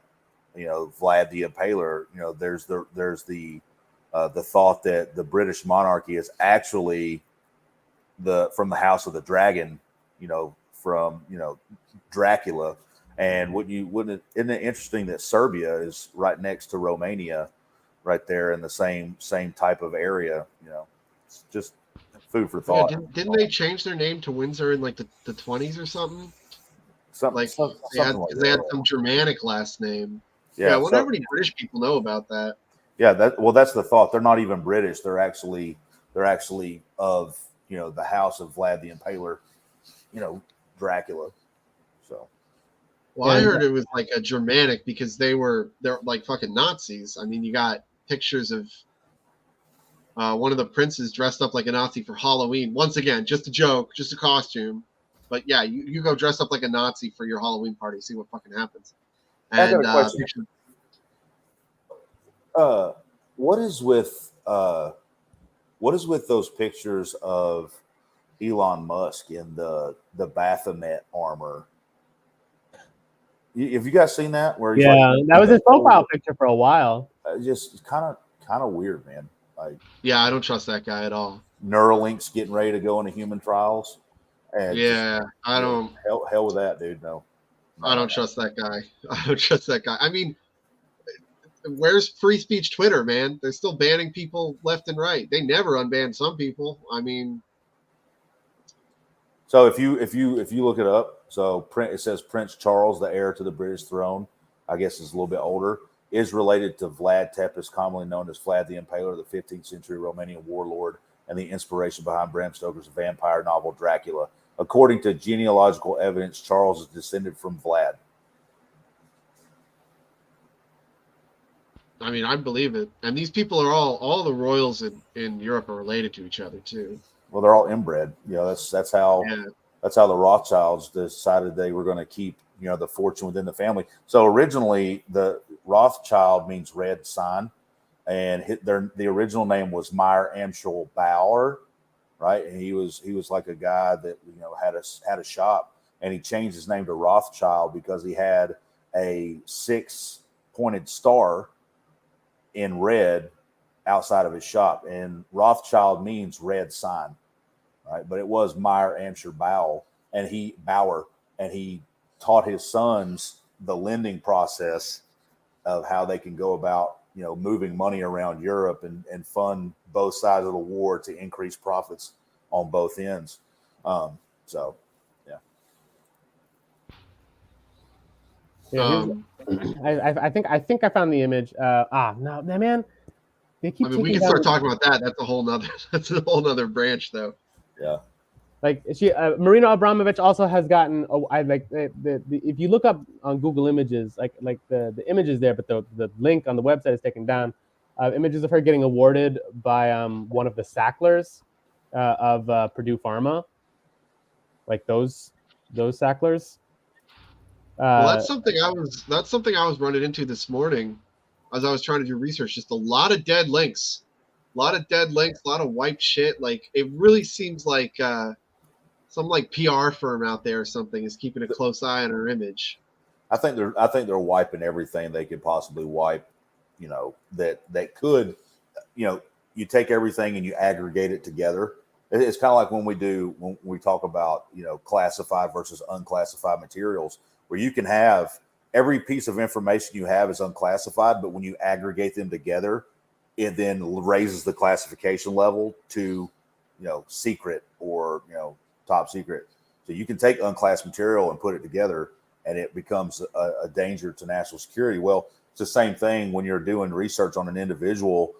Vlad the Impaler. There's the thought that the British monarchy is actually from the House of the Dragon, from Dracula. And isn't it interesting that Serbia is right next to Romania, right there in the same type of area? It's just food for thought. Yeah, didn't they change their name to Windsor in like the 20s or something? They had some Germanic last name. Yeah, I wonder how many British people know about that. Yeah, that's the thought. They're not even British. They're actually of the house of Vlad the Impaler, Dracula. So, well, I heard it was like a Germanic because they're like fucking Nazis. I mean, you got pictures of one of the princes dressed up like a Nazi for Halloween. Once again, just a joke, just a costume. But yeah, you go dress up like a Nazi for your Halloween party, see what fucking happens. And I got a question. What is with those pictures of Elon Musk in the Baphomet armor? Have you guys seen that? Where that was his profile picture for a while. Just kind of weird, man. Yeah, I don't trust that guy at all. Neuralink's getting ready to go into human trials. And I don't. Hell with that, dude. No, I don't trust that guy. I don't trust that guy. I mean, where's free speech Twitter, man? They're still banning people left and right. They never unbanned some people. I mean, so if you look it up, so it says Prince Charles, the heir to the British throne, I guess is a little bit older, is related to Vlad Tepes, commonly known as Vlad the Impaler, the 15th century Romanian warlord and the inspiration behind Bram Stoker's vampire novel Dracula. According to genealogical evidence, Charles is descended from Vlad. I mean, I believe it. And these people are all the royals in Europe are related to each other too. Well, they're all inbred. That's how the Rothschilds decided they were going to keep the fortune within the family. So originally, the Rothschild means red sign, and the original name was Meyer Amschel Bauer, right? And he was like a guy that had a shop, and he changed his name to Rothschild because he had a 6-pointed star in red outside of his shop, and Rothschild means red sign, right? But it was Meyer Amschel Bauer, and he taught his sons the lending process of how they can go about moving money around Europe and fund both sides of the war to increase profits on both ends. So I think I found the image. No, man. They keep. I mean, we can start talking about that. That's a whole nother branch, though. Yeah. Like Marina Abramavic also has gotten. If you look up on Google Images, like the image is there, but the link on the website is taken down. Images of her getting awarded by one of the Sacklers of Purdue Pharma. Like those Sacklers. Well, that's something I was running into this morning as I was trying to do research. Just a lot of dead links, a lot of wiped shit. Like it really seems like some like PR firm out there or something is keeping a close eye on her image. I think they're wiping everything they could possibly wipe. That could, you take everything and you aggregate it together. It's kind of like when we talk about classified versus unclassified materials, where you can have every piece of information you have is unclassified, but when you aggregate them together, it then raises the classification level to, secret or, top secret. So you can take unclassified material and put it together and it becomes a danger to national security. Well, it's the same thing when you're doing research on an individual.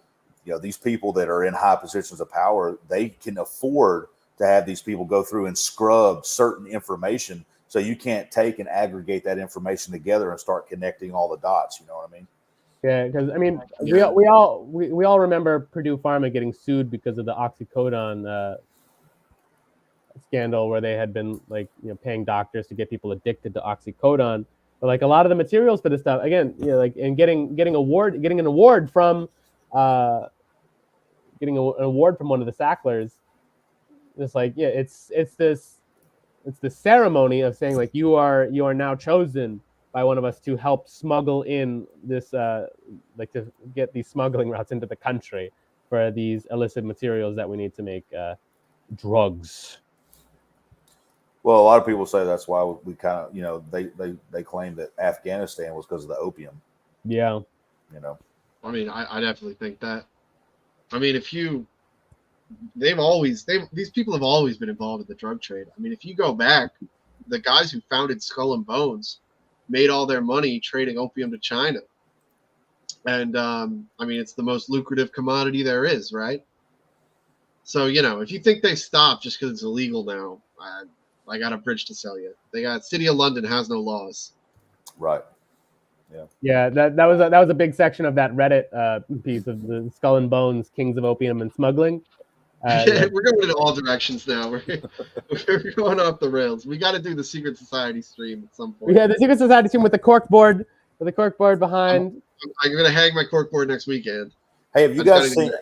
These people that are in high positions of power, they can afford to have these people go through and scrub certain information So you can't take and aggregate that information together and start connecting all the dots. You know what I mean? Yeah, because I mean, Yeah. we all remember Purdue Pharma getting sued because of the oxycodone scandal, where they had been like paying doctors to get people addicted to oxycodone. But like a lot of the materials for this stuff, again, like and getting an award from an award from one of the Sacklers. It's like it's the ceremony of saying like you are now chosen by one of us to help smuggle in this like to get these smuggling routes into the country for these illicit materials that we need to make drugs. Well, a lot of people say that's why we kind of, they claim that Afghanistan was because of the opium. Yeah. I mean, I definitely think that. I mean, these people have always been involved in the drug trade. I mean, if you go back, the guys who founded Skull and Bones made all their money trading opium to China. And, I mean, it's the most lucrative commodity there is, right? So, if you think they stopped just because it's illegal now, I got a bridge to sell you. City of London has no laws. Right. Yeah, that was a big section of that Reddit piece of the Skull and Bones, Kings of Opium and Smuggling. We're going in all directions now. We're going off the rails. We got to do the Secret Society stream at some point. Yeah, the Secret Society stream with the corkboard behind. I'm going to hang my corkboard next weekend. Hey, have you guys seen?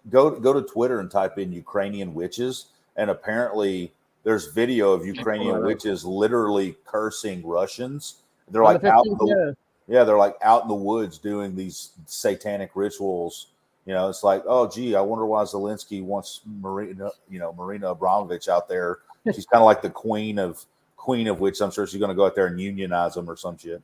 Go to Twitter and type in Ukrainian witches, and apparently there's video of Ukrainian witches literally cursing Russians. They're like out in the they're like out in the woods doing these satanic rituals. It's like, oh, gee, I wonder why Zelenskyy wants Marina Abramavic out there. She's kind of like the queen of which I'm sure she's going to go out there and unionize them or some shit.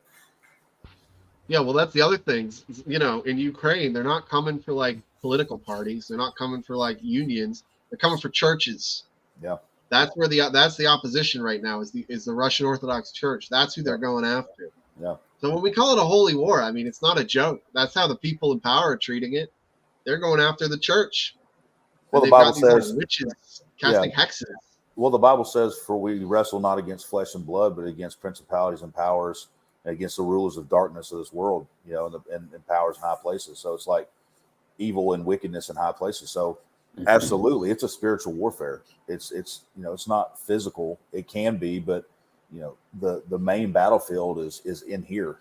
Yeah, well, that's the other thing. In Ukraine, they're not coming for like political parties. They're not coming for like unions. They're coming for churches. Yeah, that's the opposition right now. Is the Russian Orthodox Church? That's who they're going after. Yeah. So when we call it a holy war, I mean, it's not a joke. That's how the people in power are treating it. They're going after the church. Well, the Bible says witches casting hexes. Well, the Bible says, "For we wrestle not against flesh and blood, but against principalities and powers, against the rulers of darkness of this world, and powers in high places." So it's like evil and wickedness in high places. So absolutely, it's a spiritual warfare. It's it's not physical. It can be, but the main battlefield is in here.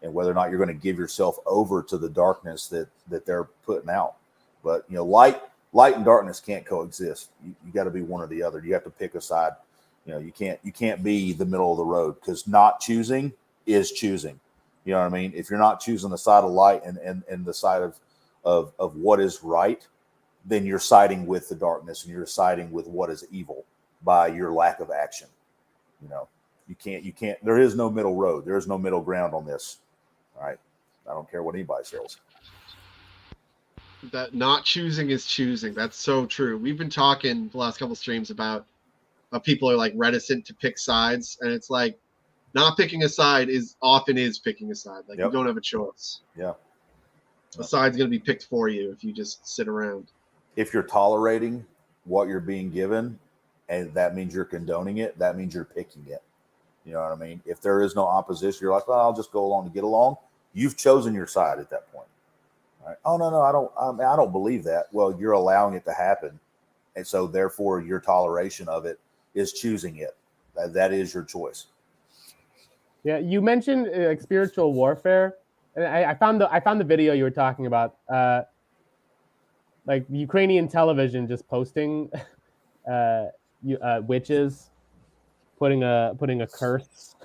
And whether or not you're going to give yourself over to the darkness that they're putting out. But light and darkness can't coexist. You got to be one or the other. You have to pick a side. You can't be the middle of the road, because not choosing is choosing. You know what I mean? If you're not choosing the side of light and the side of what is right, then you're siding with the darkness and you're siding with what is evil by your lack of action. You can't. There is no middle road. There is no middle ground on this. All right. I don't care what anybody says. That not choosing is choosing. That's so true. We've been talking the last couple streams about how people are like reticent to pick sides, and it's like not picking a side is picking a side. Like you don't have a choice. Yeah. A side's going to be picked for you if you just sit around. If you're tolerating what you're being given, and that means you're condoning it, that means you're picking it. You know what I mean? If there is no opposition, you're like, well, I'll just go along to get along. You've chosen your side at that point. All right. Oh, no, I don't believe that. Well, you're allowing it to happen. And so therefore your toleration of it is choosing it. That is your choice. Yeah. You mentioned like spiritual warfare. And I found the video you were talking about, like Ukrainian television just posting witches putting a curse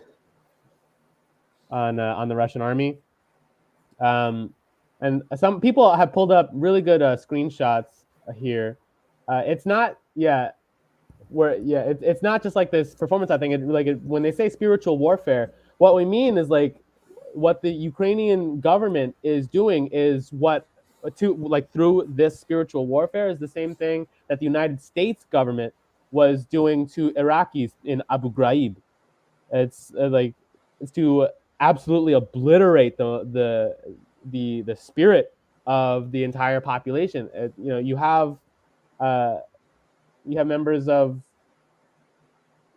on the Russian army, and some people have pulled up really good screenshots here. It's not it's not just like this performance. I think when they say spiritual warfare, what we mean is like what the Ukrainian government is doing is through this spiritual warfare is the same thing that the United States government was doing to Iraqis in Abu Ghraib. It's to absolutely obliterate the spirit of the entire population. You have members of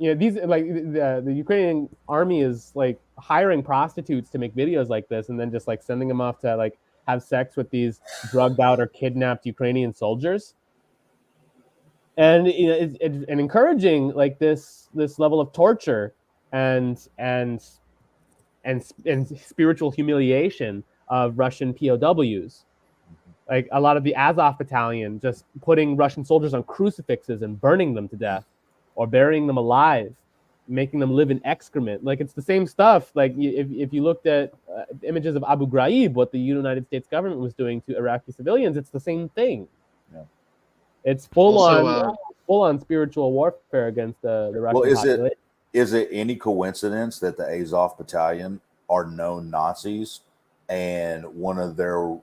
these like the Ukrainian army is like hiring prostitutes to make videos like this, and then just like sending them off to like have sex with these drugged out or kidnapped Ukrainian soldiers, and and encouraging like this level of torture and spiritual humiliation of Russian POWs. Like a lot of the Azov battalion just putting Russian soldiers on crucifixes and burning them to death, or burying them alive, making them live in excrement. Like it's the same stuff. Like if you looked at images of Abu Ghraib, what the United States government was doing to Iraqi civilians, it's the same thing. Yeah. It's full on spiritual warfare against the Russian population. Is it any coincidence that the Azov battalion are known Nazis, and one of their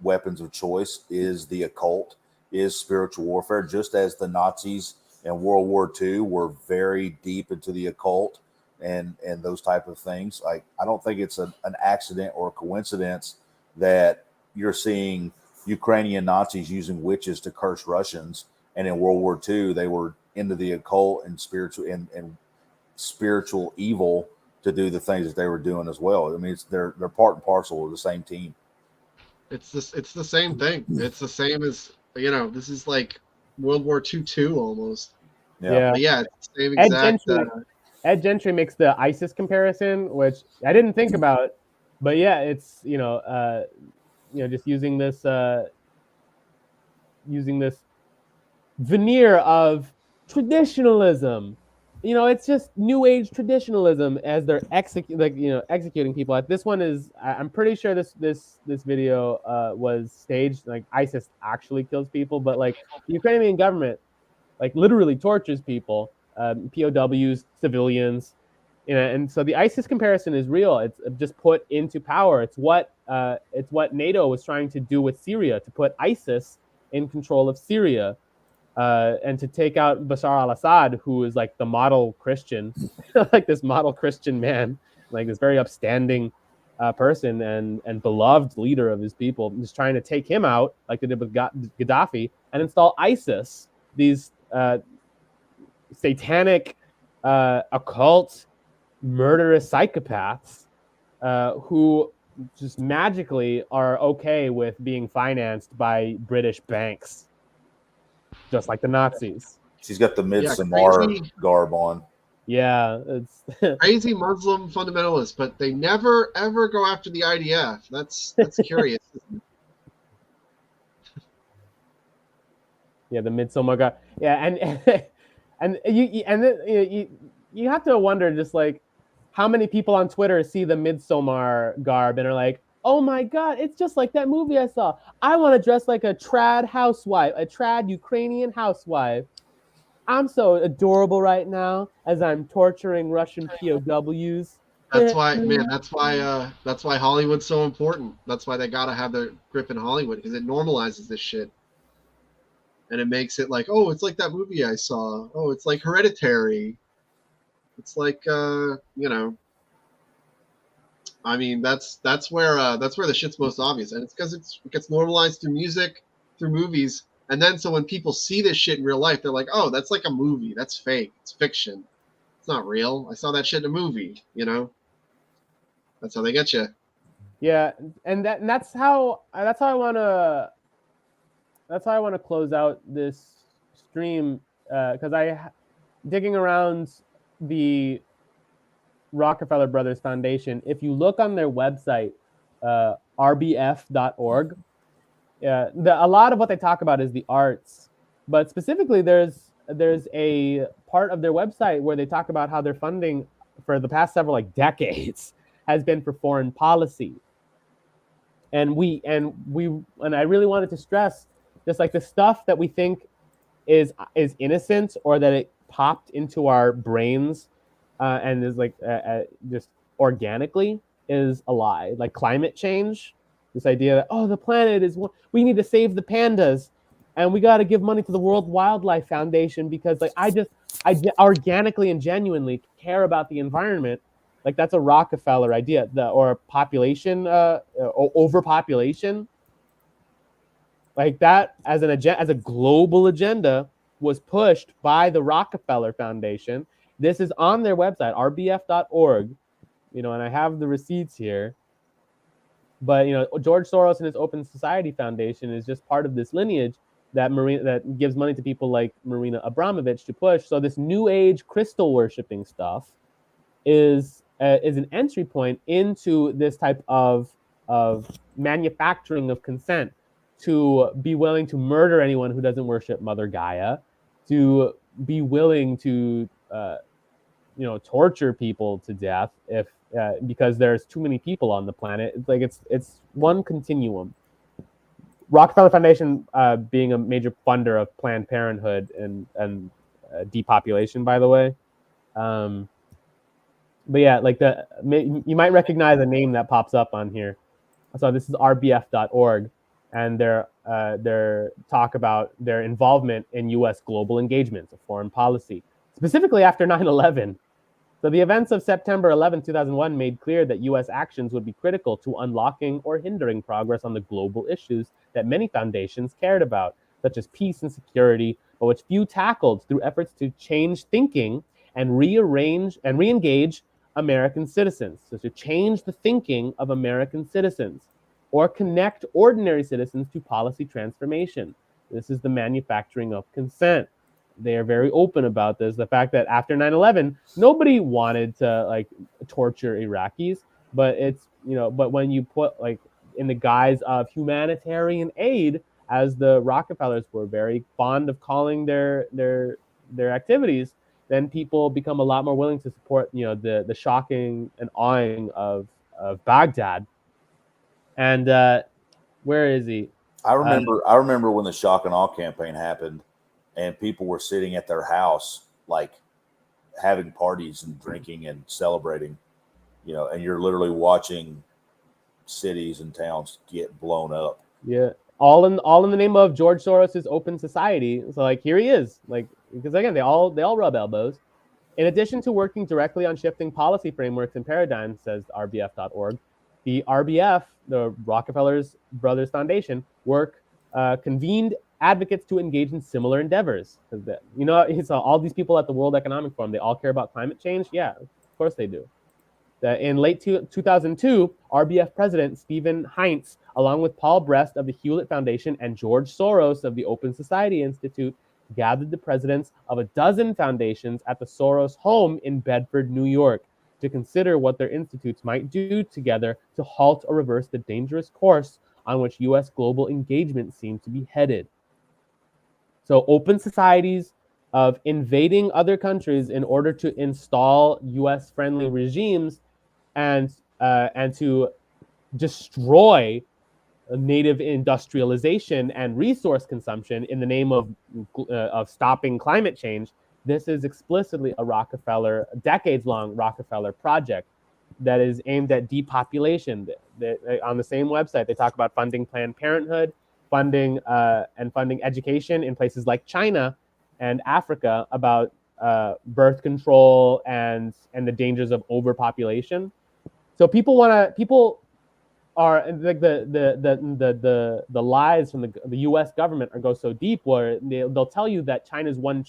weapons of choice is the occult, is spiritual warfare, just as the Nazis in World War II were very deep into the occult and those type of things? Like, I don't think it's an accident or a coincidence that you're seeing Ukrainian Nazis using witches to curse Russians, and in World War II they were into the occult and spiritual evil to do the things that they were doing as well. I mean, they're part and parcel of the same team. It's the same thing. It's the same as, this is like World War II too almost. Yeah. But yeah, it's the same exact. Ed Gentry makes the ISIS comparison, which I didn't think about, but yeah, it's just using this veneer of traditionalism. It's just New Age traditionalism as they're executing people. This one is, I'm pretty sure this video was staged. Like ISIS actually kills people, but like the Ukrainian government, like literally tortures people, POWs, civilians, and so the ISIS comparison is real. It's just put into power. It's what NATO was trying to do with Syria, to put ISIS in control of Syria. And to take out Bashar al-Assad, who is like the model Christian, like this model Christian man, like this very upstanding person and beloved leader of his people, just trying to take him out, like they did with Gaddafi, and install ISIS, these satanic, occult, murderous psychopaths who just magically are okay with being financed by British banks. Just like the Nazis. She's got the Midsommar garb on. Yeah, it's crazy Muslim fundamentalists, but they never ever go after the IDF. That's curious. Yeah, the Midsommar garb. Yeah, and you have to wonder, just like how many people on Twitter see the Midsommar garb and are like, oh my God, it's just like that movie I saw. I want to dress like a trad housewife, a trad Ukrainian housewife. I'm so adorable right now as I'm torturing Russian POWs. That's why, man, that's why Hollywood's so important. That's why they got to have their grip in Hollywood, because it normalizes this shit. And it makes it like, oh, it's like that movie I saw. Oh, it's like Hereditary. It's like, I mean, that's where the shit's most obvious, and it's because it gets normalized through music, through movies, and then so when people see this shit in real life, they're like, oh, that's like a movie, that's fake, it's fiction, it's not real. I saw that shit in a movie, That's how they get you. Yeah, and that's how I want to close out this stream, because digging around the Rockefeller Brothers Foundation, if you look on their website, rbf.org, a lot of what they talk about is the arts, but specifically there's a part of their website where they talk about how their funding for the past several decades has been for foreign policy. And I really wanted to stress, just like the stuff that we think is innocent, or that it popped into our brains and is like just organically, is a lie. Like climate change, this idea that, oh, the planet is, we need to save the pandas, and we got to give money to the World Wildlife Foundation because like I organically and genuinely care about the environment. Like that's a Rockefeller idea, or population, overpopulation. Like that as a global agenda was pushed by the Rockefeller Foundation, This is on their website, rbf.org, and I have the receipts here. But George Soros and his Open Society Foundation is just part of this lineage that gives money to people like Marina Abramavic to push. So this new age crystal worshiping stuff is an entry point into this type of manufacturing of consent, to be willing to murder anyone who doesn't worship Mother Gaia, to be willing to torture people to death if because there's too many people on the planet. It's like it's one continuum. Rockefeller Foundation being a major funder of Planned Parenthood and depopulation, by the way. But yeah, like you might recognize a name that pops up on here. So this is rbf.org, and their talk about their involvement in U.S. global engagements of foreign policy, specifically after 9/11. So the events of September 11, 2001 made clear that U.S. actions would be critical to unlocking or hindering progress on the global issues that many foundations cared about, such as peace and security, but which few tackled through efforts to change thinking and rearrange and re-engage American citizens. So to change the thinking of American citizens or connect ordinary citizens to policy transformation. This is the manufacturing of consent. They are very open about this. The fact that after 9/11, nobody wanted to torture Iraqis, but but when you put in the guise of humanitarian aid, as the Rockefellers were very fond of calling their activities, then people become a lot more willing to support the shocking and awing of Baghdad. And where is he? I remember when the shock and awe campaign happened, and people were sitting at their house, having parties and drinking and celebrating, and you're literally watching cities and towns get blown up. Yeah, all in the name of George Soros's Open Society. So here he is, because again, they all rub elbows. In addition to working directly on shifting policy frameworks and paradigms, says rbf.org, the RBF, the Rockefellers Brothers Foundation, convened advocates to engage in similar endeavors. Because all these people at the World Economic Forum, they all care about climate change. Yeah, of course they do. In late 2002, RBF President Stephen Heinz, along with Paul Brest of the Hewlett Foundation and George Soros of the Open Society Institute, gathered the presidents of a dozen foundations at the Soros home in Bedford, New York, to consider what their institutes might do together to halt or reverse the dangerous course on which U.S. global engagement seemed to be headed. So open societies of invading other countries in order to install U.S.-friendly regimes and to destroy native industrialization and resource consumption in the name of stopping climate change. This is explicitly a decades-long Rockefeller project that is aimed at depopulation. On the same website, they talk about funding Planned Parenthood, funding education in places like China and Africa about birth control and the dangers of overpopulation. So people are like the lies from the U.S. government go so deep where they'll tell you that China's one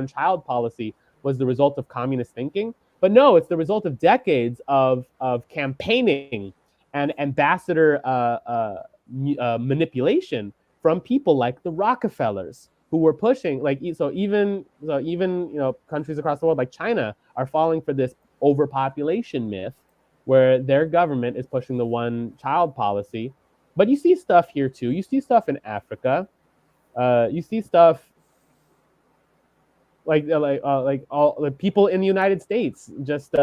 child policy was the result of communist thinking, but no, it's the result of decades of campaigning and ambassador manipulation from people like the Rockefellers, who were pushing even countries across the world like China are falling for this overpopulation myth, where their government is pushing the one-child policy. But you see stuff here too. You see stuff in Africa. You see stuff like all the people in the United States just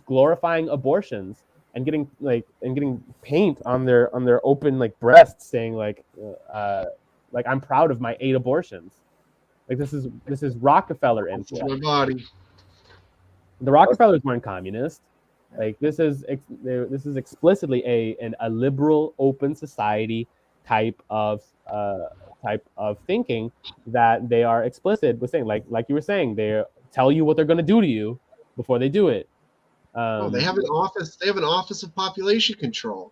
glorifying abortions and getting paint on their open breasts, saying I'm proud of my 8 abortions. This is Rockefeller influence. My body. The Rockefellers weren't communist. This is explicitly a liberal open society type of thinking that they are explicit with saying, like you were saying, they tell you what they're going to do to you before they do it. They have an office. They have an office of population control.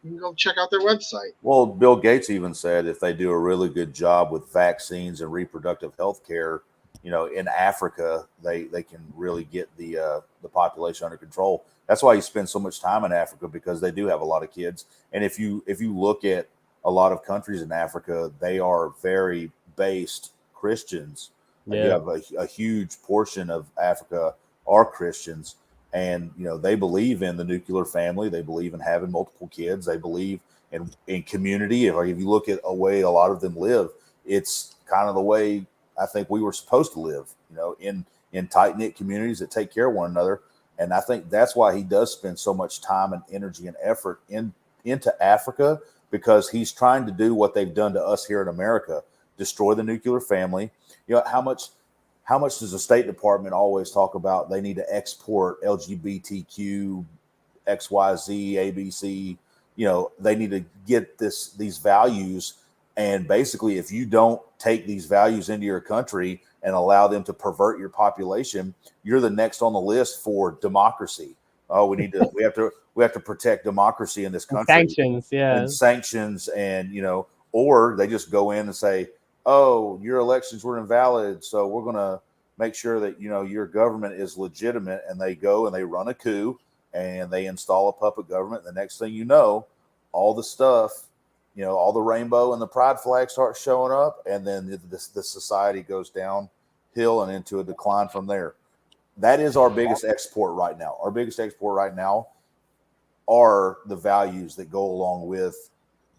You can go check out their website. Well, Bill Gates even said if they do a really good job with vaccines and reproductive health care, in Africa, they can really get the population under control. That's why you spend so much time in Africa, because they do have a lot of kids. And if you look at a lot of countries in Africa, they are very based Christians. You have a huge portion of Africa are Christians, and they believe in the nuclear family. They believe in having multiple kids. They believe in community. If you look at a way a lot of them live, it's kind of the way I think we were supposed to live, in tight-knit communities that take care of one another. And I think that's why he does spend so much time and energy and effort into Africa, because he's trying to do what they've done to us here in America, destroy the nuclear family. How much does the State Department always talk about they need to export LGBTQ, XYZ, ABC? They need to get these values. And basically, if you don't take these values into your country and allow them to pervert your population, you're the next on the list for democracy. Oh, we have to protect democracy in this country. Sanctions, and or they just go in and say, oh, your elections were invalid, so we're going to make sure that your government is legitimate. And they go and they run a coup and they install a puppet government. The next thing you know, all the stuff, all the rainbow and the pride flag starts showing up, and then the society goes downhill and into a decline from there. That is our biggest export right now. Our biggest export right now are the values that go along with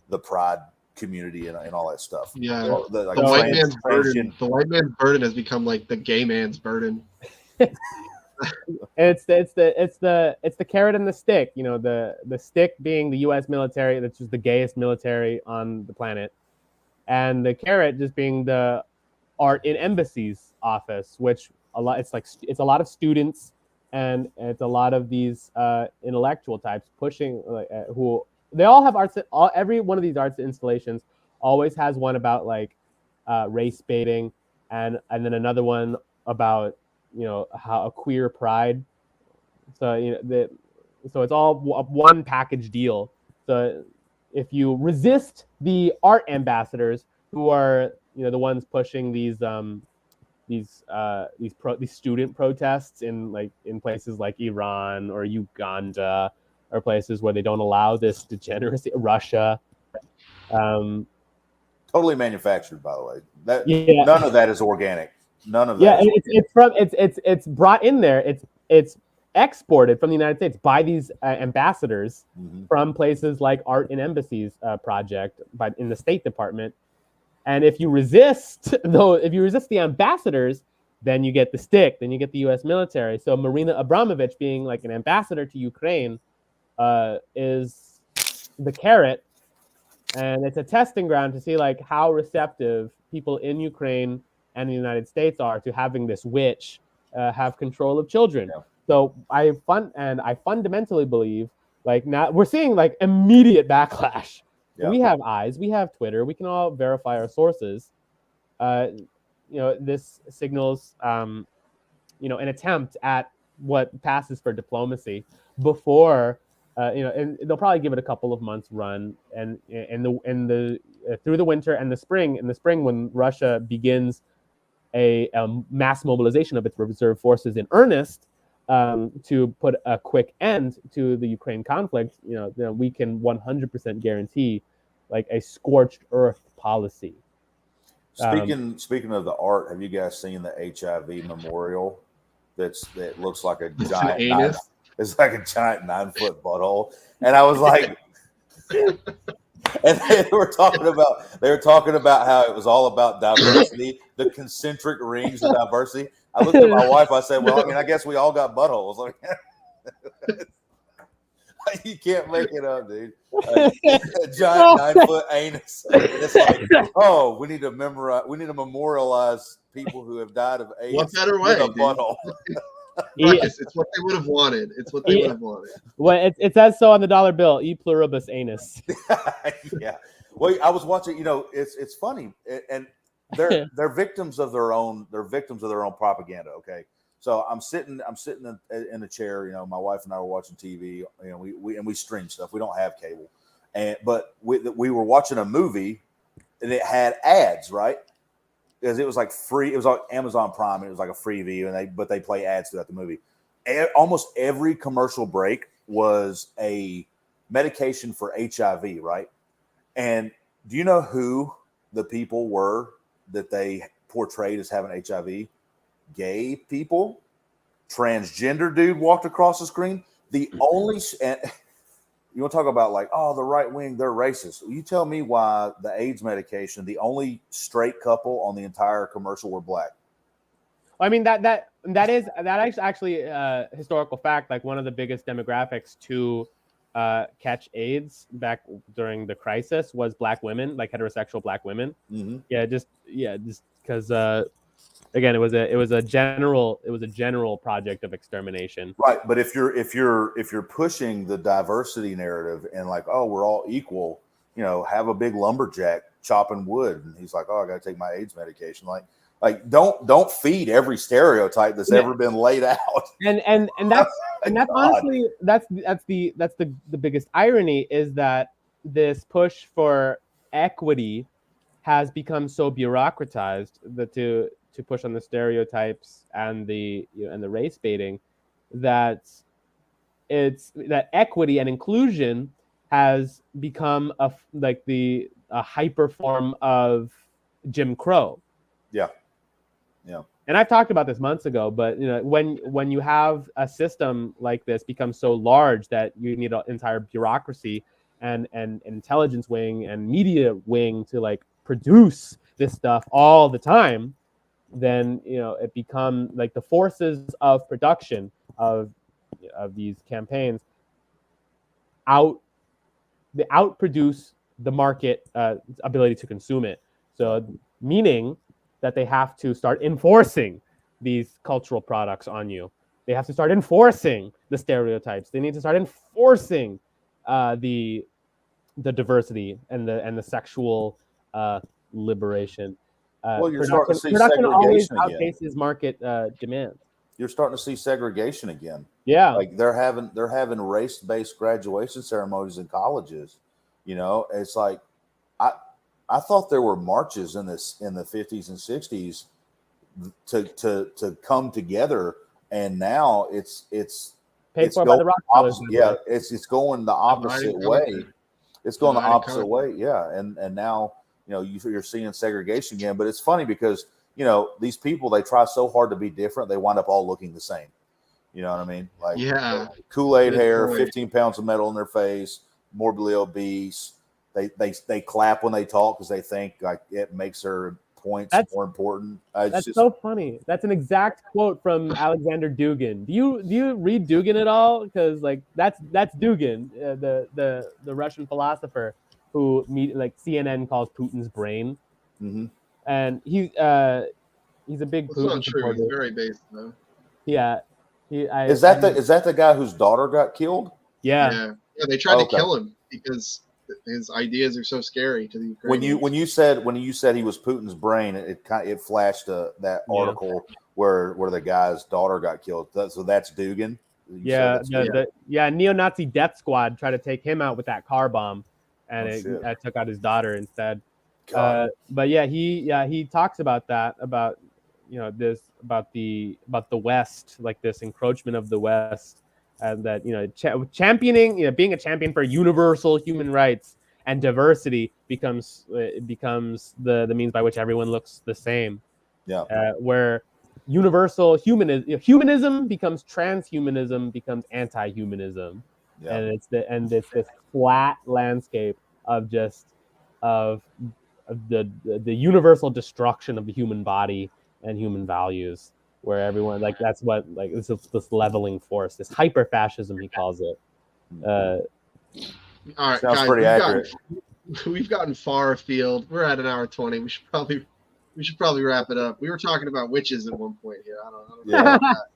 the pride community and all that stuff. Yeah, the white man's burden has become like the gay man's burden. It's the carrot and the stick. The stick being the U.S. military, that's just the gayest military on the planet, and the carrot just being the art in embassies office, which it's a lot of students, and it's a lot of these intellectual types pushing who they all have arts. Every one of these arts installations always has one about race baiting, and then another one about how a queer pride. So so it's all one package deal. So if you resist the art ambassadors, who are the ones pushing these student protests in places like Iran or Uganda, or places where they don't allow this degeneracy, Russia. Totally manufactured, by the way. None of that is organic. None of that. Yeah, it's brought in there. It's exported from the United States by these ambassadors from places like Art in Embassies project, but in the State Department. And if you resist the ambassadors, then you get the stick. Then you get the U.S. military. So Marina Abramavic being like an ambassador to Ukraine is the carrot, and it's a testing ground to see how receptive people in Ukraine and the United States are to having this witch have control of children. Yeah. So I fundamentally believe now we're seeing immediate backlash. Yeah. We have eyes, we have Twitter, we can all verify our sources. This signals an attempt at what passes for diplomacy before and they'll probably give it a couple of months run, and through the winter and the spring. In the spring, when Russia begins a mass mobilization of its reserve forces in earnest to put a quick end to the Ukraine conflict, we can 100% guarantee a scorched earth policy. Speaking of the art, have you guys seen the HIV memorial? That looks like a giant. It's like a giant 9-foot butthole, and I was like, and they were talking about how it was all about diversity, the concentric rings of diversity. I looked at my wife. I said, "Well, I guess we all got buttholes." You can't make it up, dude. A giant 9-foot anus. It's oh, we need to memorialize people who have died of AIDS. What better way? With a butthole. Marcus, it's what they would have wanted. Would have wanted. Well, it says so on the dollar bill. E pluribus anus. Yeah. Well, I was watching. It's funny, and they're victims of their own. They're victims of their own propaganda. Okay. So I'm sitting in a chair. My wife and I were watching TV. We stream stuff. We don't have cable, but we were watching a movie, and it had ads, right? because it was like free. It was like Amazon Prime. And it was like a free view, and they play ads throughout the movie. Almost every commercial break was a medication for HIV, right? And do you know who the people were that they portrayed as having HIV? Gay people. Transgender dude walked across the screen. The only and you want to talk about like, oh, the right wing, they're racist. You tell me why the AIDS medication, the only straight couple on the entire commercial were black. I mean that is actually a historical fact. Like one of the biggest demographics to catch AIDS back during the crisis was black women, like heterosexual black women. Mm-hmm. Just because again, it was a general project of extermination. Right, but if you're pushing the diversity narrative and like, oh, we're all equal, have a big lumberjack chopping wood, and he's like, oh, I got to take my AIDS medication. Like don't feed every stereotype that's ever been laid out. And that's honestly that's the biggest irony is that this push for equity has become so bureaucratized that to push on the stereotypes and the and the race baiting, that equity and inclusion has become a hyper form of Jim Crow. Yeah. And I've talked about this months ago, but when you have a system like this become so large that you need an entire bureaucracy and intelligence wing and media wing to like produce this stuff all the time, then it becomes like the forces of production of these campaigns outproduce the market ability to consume it. So meaning that they have to start enforcing these cultural products on you. They have to start enforcing the stereotypes. They need to start enforcing the diversity and the sexual liberation. Well, you're starting to see production always segregation again. outpaces market demand. You're starting to see segregation again. Yeah, like they're having race-based graduation ceremonies in colleges. It's like I thought there were marches in the 50s and 60s to come together, and now it's paid for by the Rockefellers. Yeah, it's going the opposite way. It's going the opposite way. Yeah, and now you're seeing segregation again. But it's funny because these people, they try so hard to be different, they wind up all looking the same. You know what I mean? Like Kool-Aid hair, 15 pounds of metal in their face, morbidly obese. They clap when they talk because they think like it makes their points more important. That's just so funny. That's an exact quote from Alexander Dugin. Do you read Dugin at all? Because like that's Dugin, the Russian philosopher who CNN calls Putin's brain. Mm-hmm. And he's a big That's Putin not true. supporter. He's very based though. Yeah. Is that the guy whose daughter got killed? Yeah. They tried to kill him because his ideas are so scary to the Ukrainians. When you said he was Putin's brain, it flashed that article where the guy's daughter got killed. So that's Dugin. Neo-Nazi death squad tried to take him out with that car bomb, and it took out his daughter instead. But he talks about that, about the West, like this encroachment of the West, and that championing, being a champion for universal human rights and diversity becomes the means by which everyone looks the same. Yeah. Where universal humanism becomes transhumanism, becomes anti-humanism, and it's this flat landscape of the universal destruction of the human body and human values, where everyone that's what this leveling force, this hyper fascism he calls it. All right, sounds guys, pretty accurate. We've gotten far afield. We're at an hour 20. We should probably wrap it up. We were talking about witches at one point here. I don't know about that.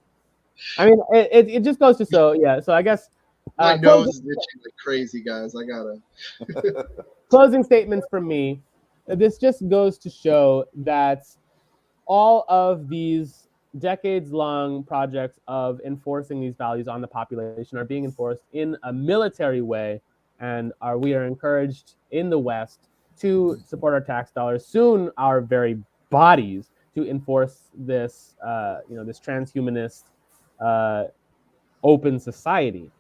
I mean, it just goes to show. Yeah. So I guess my nose is itching like crazy, guys. I gotta. Closing statements from me. This just goes to show that all of these decades-long projects of enforcing these values on the population are being enforced in a military way, and we are encouraged in the West to support our tax dollars, soon our very bodies to enforce this, this transhumanist open society.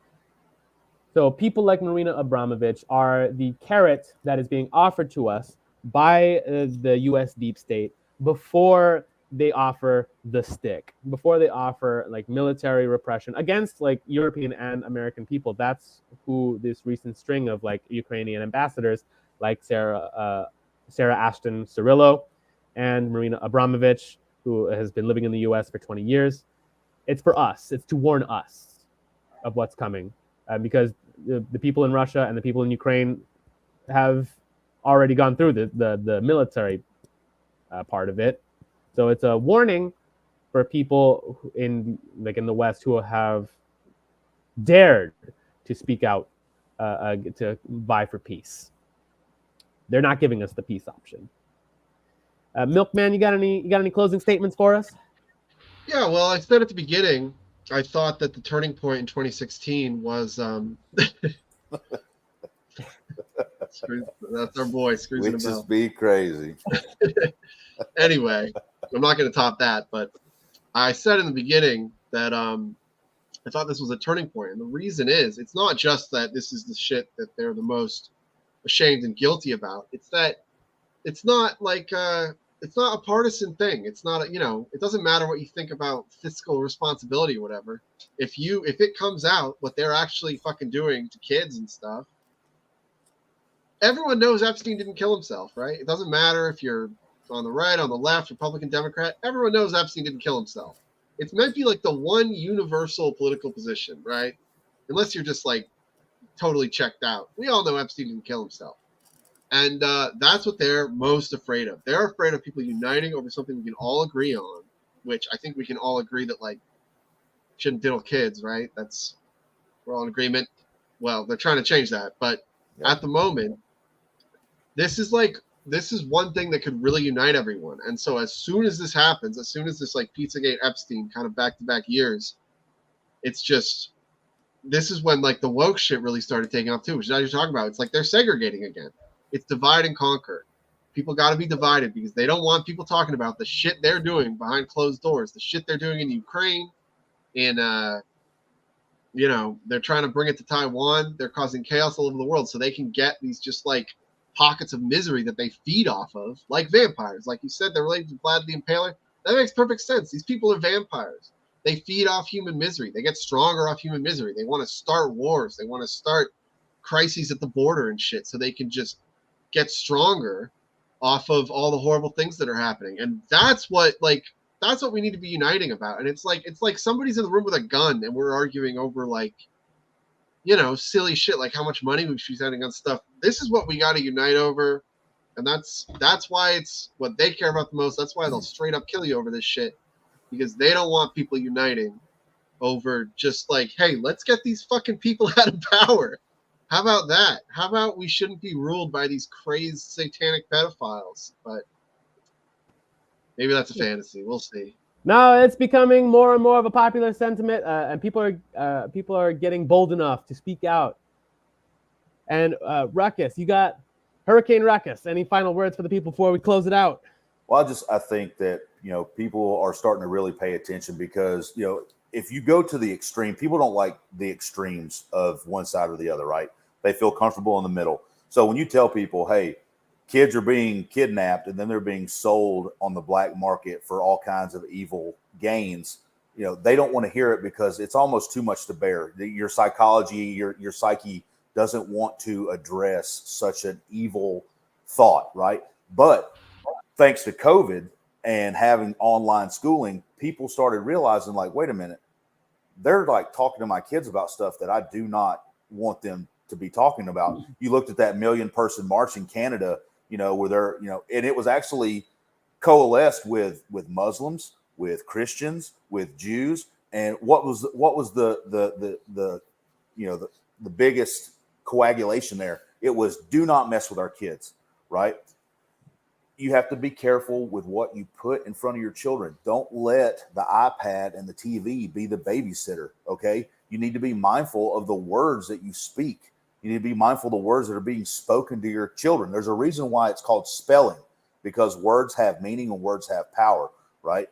So people like Marina Abramavic are the carrot that is being offered to us by the U.S. deep state before they offer the stick, before they offer like military repression against like European and American people. That's who this recent string of like Ukrainian ambassadors like Sarah Ashton Cirillo and Marina Abramavic, who has been living in the U.S. for 20 years. It's for us. It's to warn us of what's coming, because the people in Russia and the people in Ukraine have already gone through the military part of it. So it's a warning for people in the West who have dared to speak out to vie for peace. They're not giving us the peace option. Milkman, you got any closing statements for us? Yeah, well, I said at the beginning, I thought that the turning point in 2016 was that's our boy Screws in a Which Bell. is be crazy. Anyway, I'm not going to top that, but I said in the beginning that I thought this was a turning point, and the reason is it's not just that this is the shit that they're the most ashamed and guilty about. It's that it's not like it's not a partisan thing. It's not it doesn't matter what you think about fiscal responsibility or whatever. If it comes out what they're actually fucking doing to kids and stuff, everyone knows Epstein didn't kill himself, right? It doesn't matter if you're on the right, on the left, Republican, Democrat. Everyone knows Epstein didn't kill himself. It might be like the one universal political position, right? Unless you're just like totally checked out. We all know Epstein didn't kill himself. And that's what they're most afraid of. They're afraid of people uniting over something we can all agree on, which I think we can all agree that like shouldn't diddle kids, right? We're all in agreement. Well, they're trying to change that, but at the moment, this is one thing that could really unite everyone. And so as soon as this happens, as soon as this like Pizzagate Epstein kind of back-to-back years, it's just this is when like the woke shit really started taking off too, which is how you're talking about. It's like they're segregating again. It's divide and conquer. People got to be divided because they don't want people talking about the shit they're doing behind closed doors, the shit they're doing in Ukraine, and they're trying to bring it to Taiwan. They're causing chaos all over the world so they can get these just like pockets of misery that they feed off of, like vampires. Like you said, they're related to Vlad the Impaler. That makes perfect sense. These people are vampires. They feed off human misery. They get stronger off human misery. They want to start wars. They want to start crises at the border and shit so they can just get stronger off of all the horrible things that are happening. And that's what we need to be uniting about. And it's like somebody's in the room with a gun and we're arguing over like, silly shit, like how much money we should be spending on stuff. This is what we got to unite over. And that's why it's what they care about the most. That's why they'll straight up kill you over this shit, because they don't want people uniting over just like, hey, let's get these fucking people out of power. How about that? How about we shouldn't be ruled by these crazed satanic pedophiles? But maybe that's a fantasy. We'll see. No, it's becoming more and more of a popular sentiment, and people are getting bold enough to speak out. And Ruckus, you got Hurricane Ruckus. Any final words for the people before we close it out? Well, I think that people are starting to really pay attention because if you go to the extreme, people don't like the extremes of one side or the other, right? They feel comfortable in the middle. So when you tell people, hey, kids are being kidnapped and then they're being sold on the black market for all kinds of evil gains, they don't want to hear it because it's almost too much to bear. Your psychology, your psyche doesn't want to address such an evil thought, right? But thanks to COVID and having online schooling, people started realizing like, wait a minute, they're like talking to my kids about stuff that I do not want them to be talking about. You looked at that 1 million person march in Canada, where they're, and it was actually coalesced with Muslims, with Christians, with Jews. And what was the biggest coagulation there? It was do not mess with our kids, right? You have to be careful with what you put in front of your children. Don't let the iPad and the TV be the babysitter, okay? You need to be mindful of the words that you speak. You need to be mindful of the words that are being spoken to your children. There's a reason why it's called spelling. because words have meaning and words have power, right?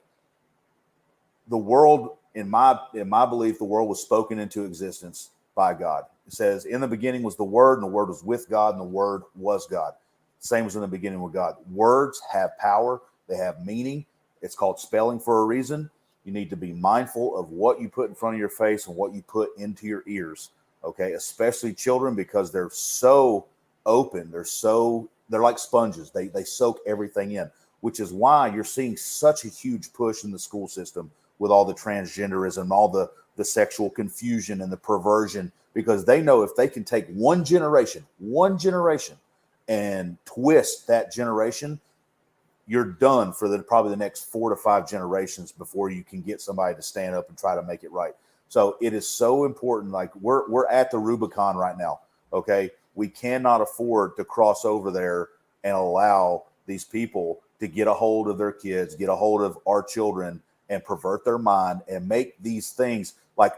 The world, in my belief, the world was spoken into existence by God. It says, in the beginning was the Word, and the Word was with God, and the Word was God. Same as in the beginning with God. Words have power. They have meaning. It's called spelling for a reason. You need to be mindful of what you put in front of your face and what you put into your ears, okay? Especially children, because they're so open. They're like sponges. They soak everything in, which is why you're seeing such a huge push in the school system with all the transgenderism, all the sexual confusion and the perversion, because they know if they can take one generation and twist that generation, you're done for probably the next 4 to 5 generations before you can get somebody to stand up and try to make it right. So it is so important. Like we're at the Rubicon right now. Okay. We cannot afford to cross over there and allow these people to get a hold of their kids, get a hold of our children, and pervert their mind and make these things like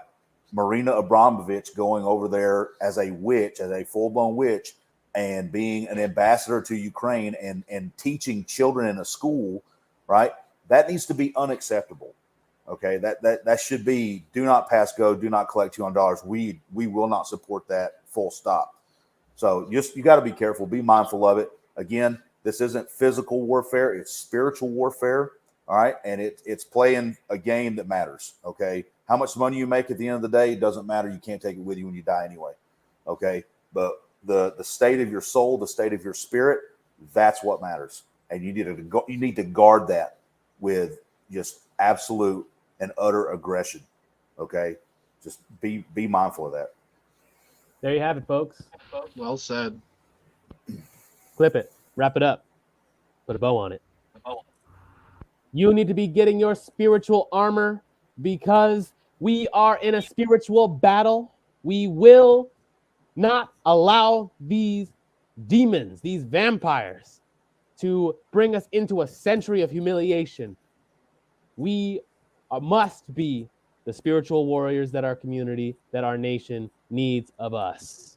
Marina Abramavic going over there as a witch, as a full-blown witch, and being an ambassador to Ukraine and teaching children in a school, right? That needs to be unacceptable. Okay, that should be do not pass go, do not collect $200. We will not support that, full stop. So you got to be careful, be mindful of it. Again, this isn't physical warfare, it's spiritual warfare. All right, and it's playing a game that matters. Okay, how much money you make at the end of the day doesn't matter. You can't take it with you when you die anyway. Okay, but the state of your soul, the state of your spirit, that's what matters, and you need to guard that with just absolute and utter aggression. Okay, just be mindful of that. There you have it, folks. Well said. Clip it, wrap it up, put a bow on it. You need to be getting your spiritual armor because we are in a spiritual battle. We will not allow these demons, these vampires, to bring us into a century of humiliation. We must be the spiritual warriors that our community, that our nation needs of us.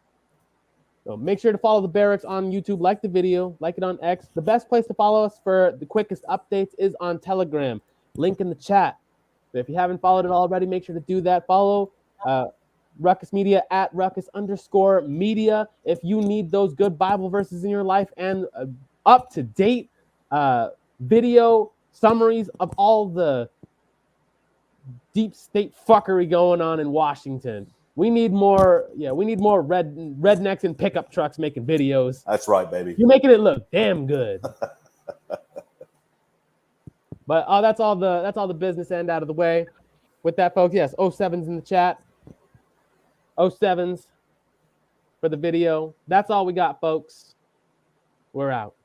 So make sure to follow the Barracks on YouTube, like the video, like it on X. The best place to follow us for the quickest updates is on Telegram. Link in the chat. So if you haven't followed it already, make sure to do that. Follow Ruckus Media at Ruckus_media. If you need those good Bible verses in your life and up-to-date video summaries of all the deep state fuckery going on in Washington. We need more rednecks and pickup trucks making videos. That's right, baby. You're making it look damn good. But that's all the business end out of the way. With that, folks, yes, 07's in the chat. 07's for the video. That's all we got, folks. We're out.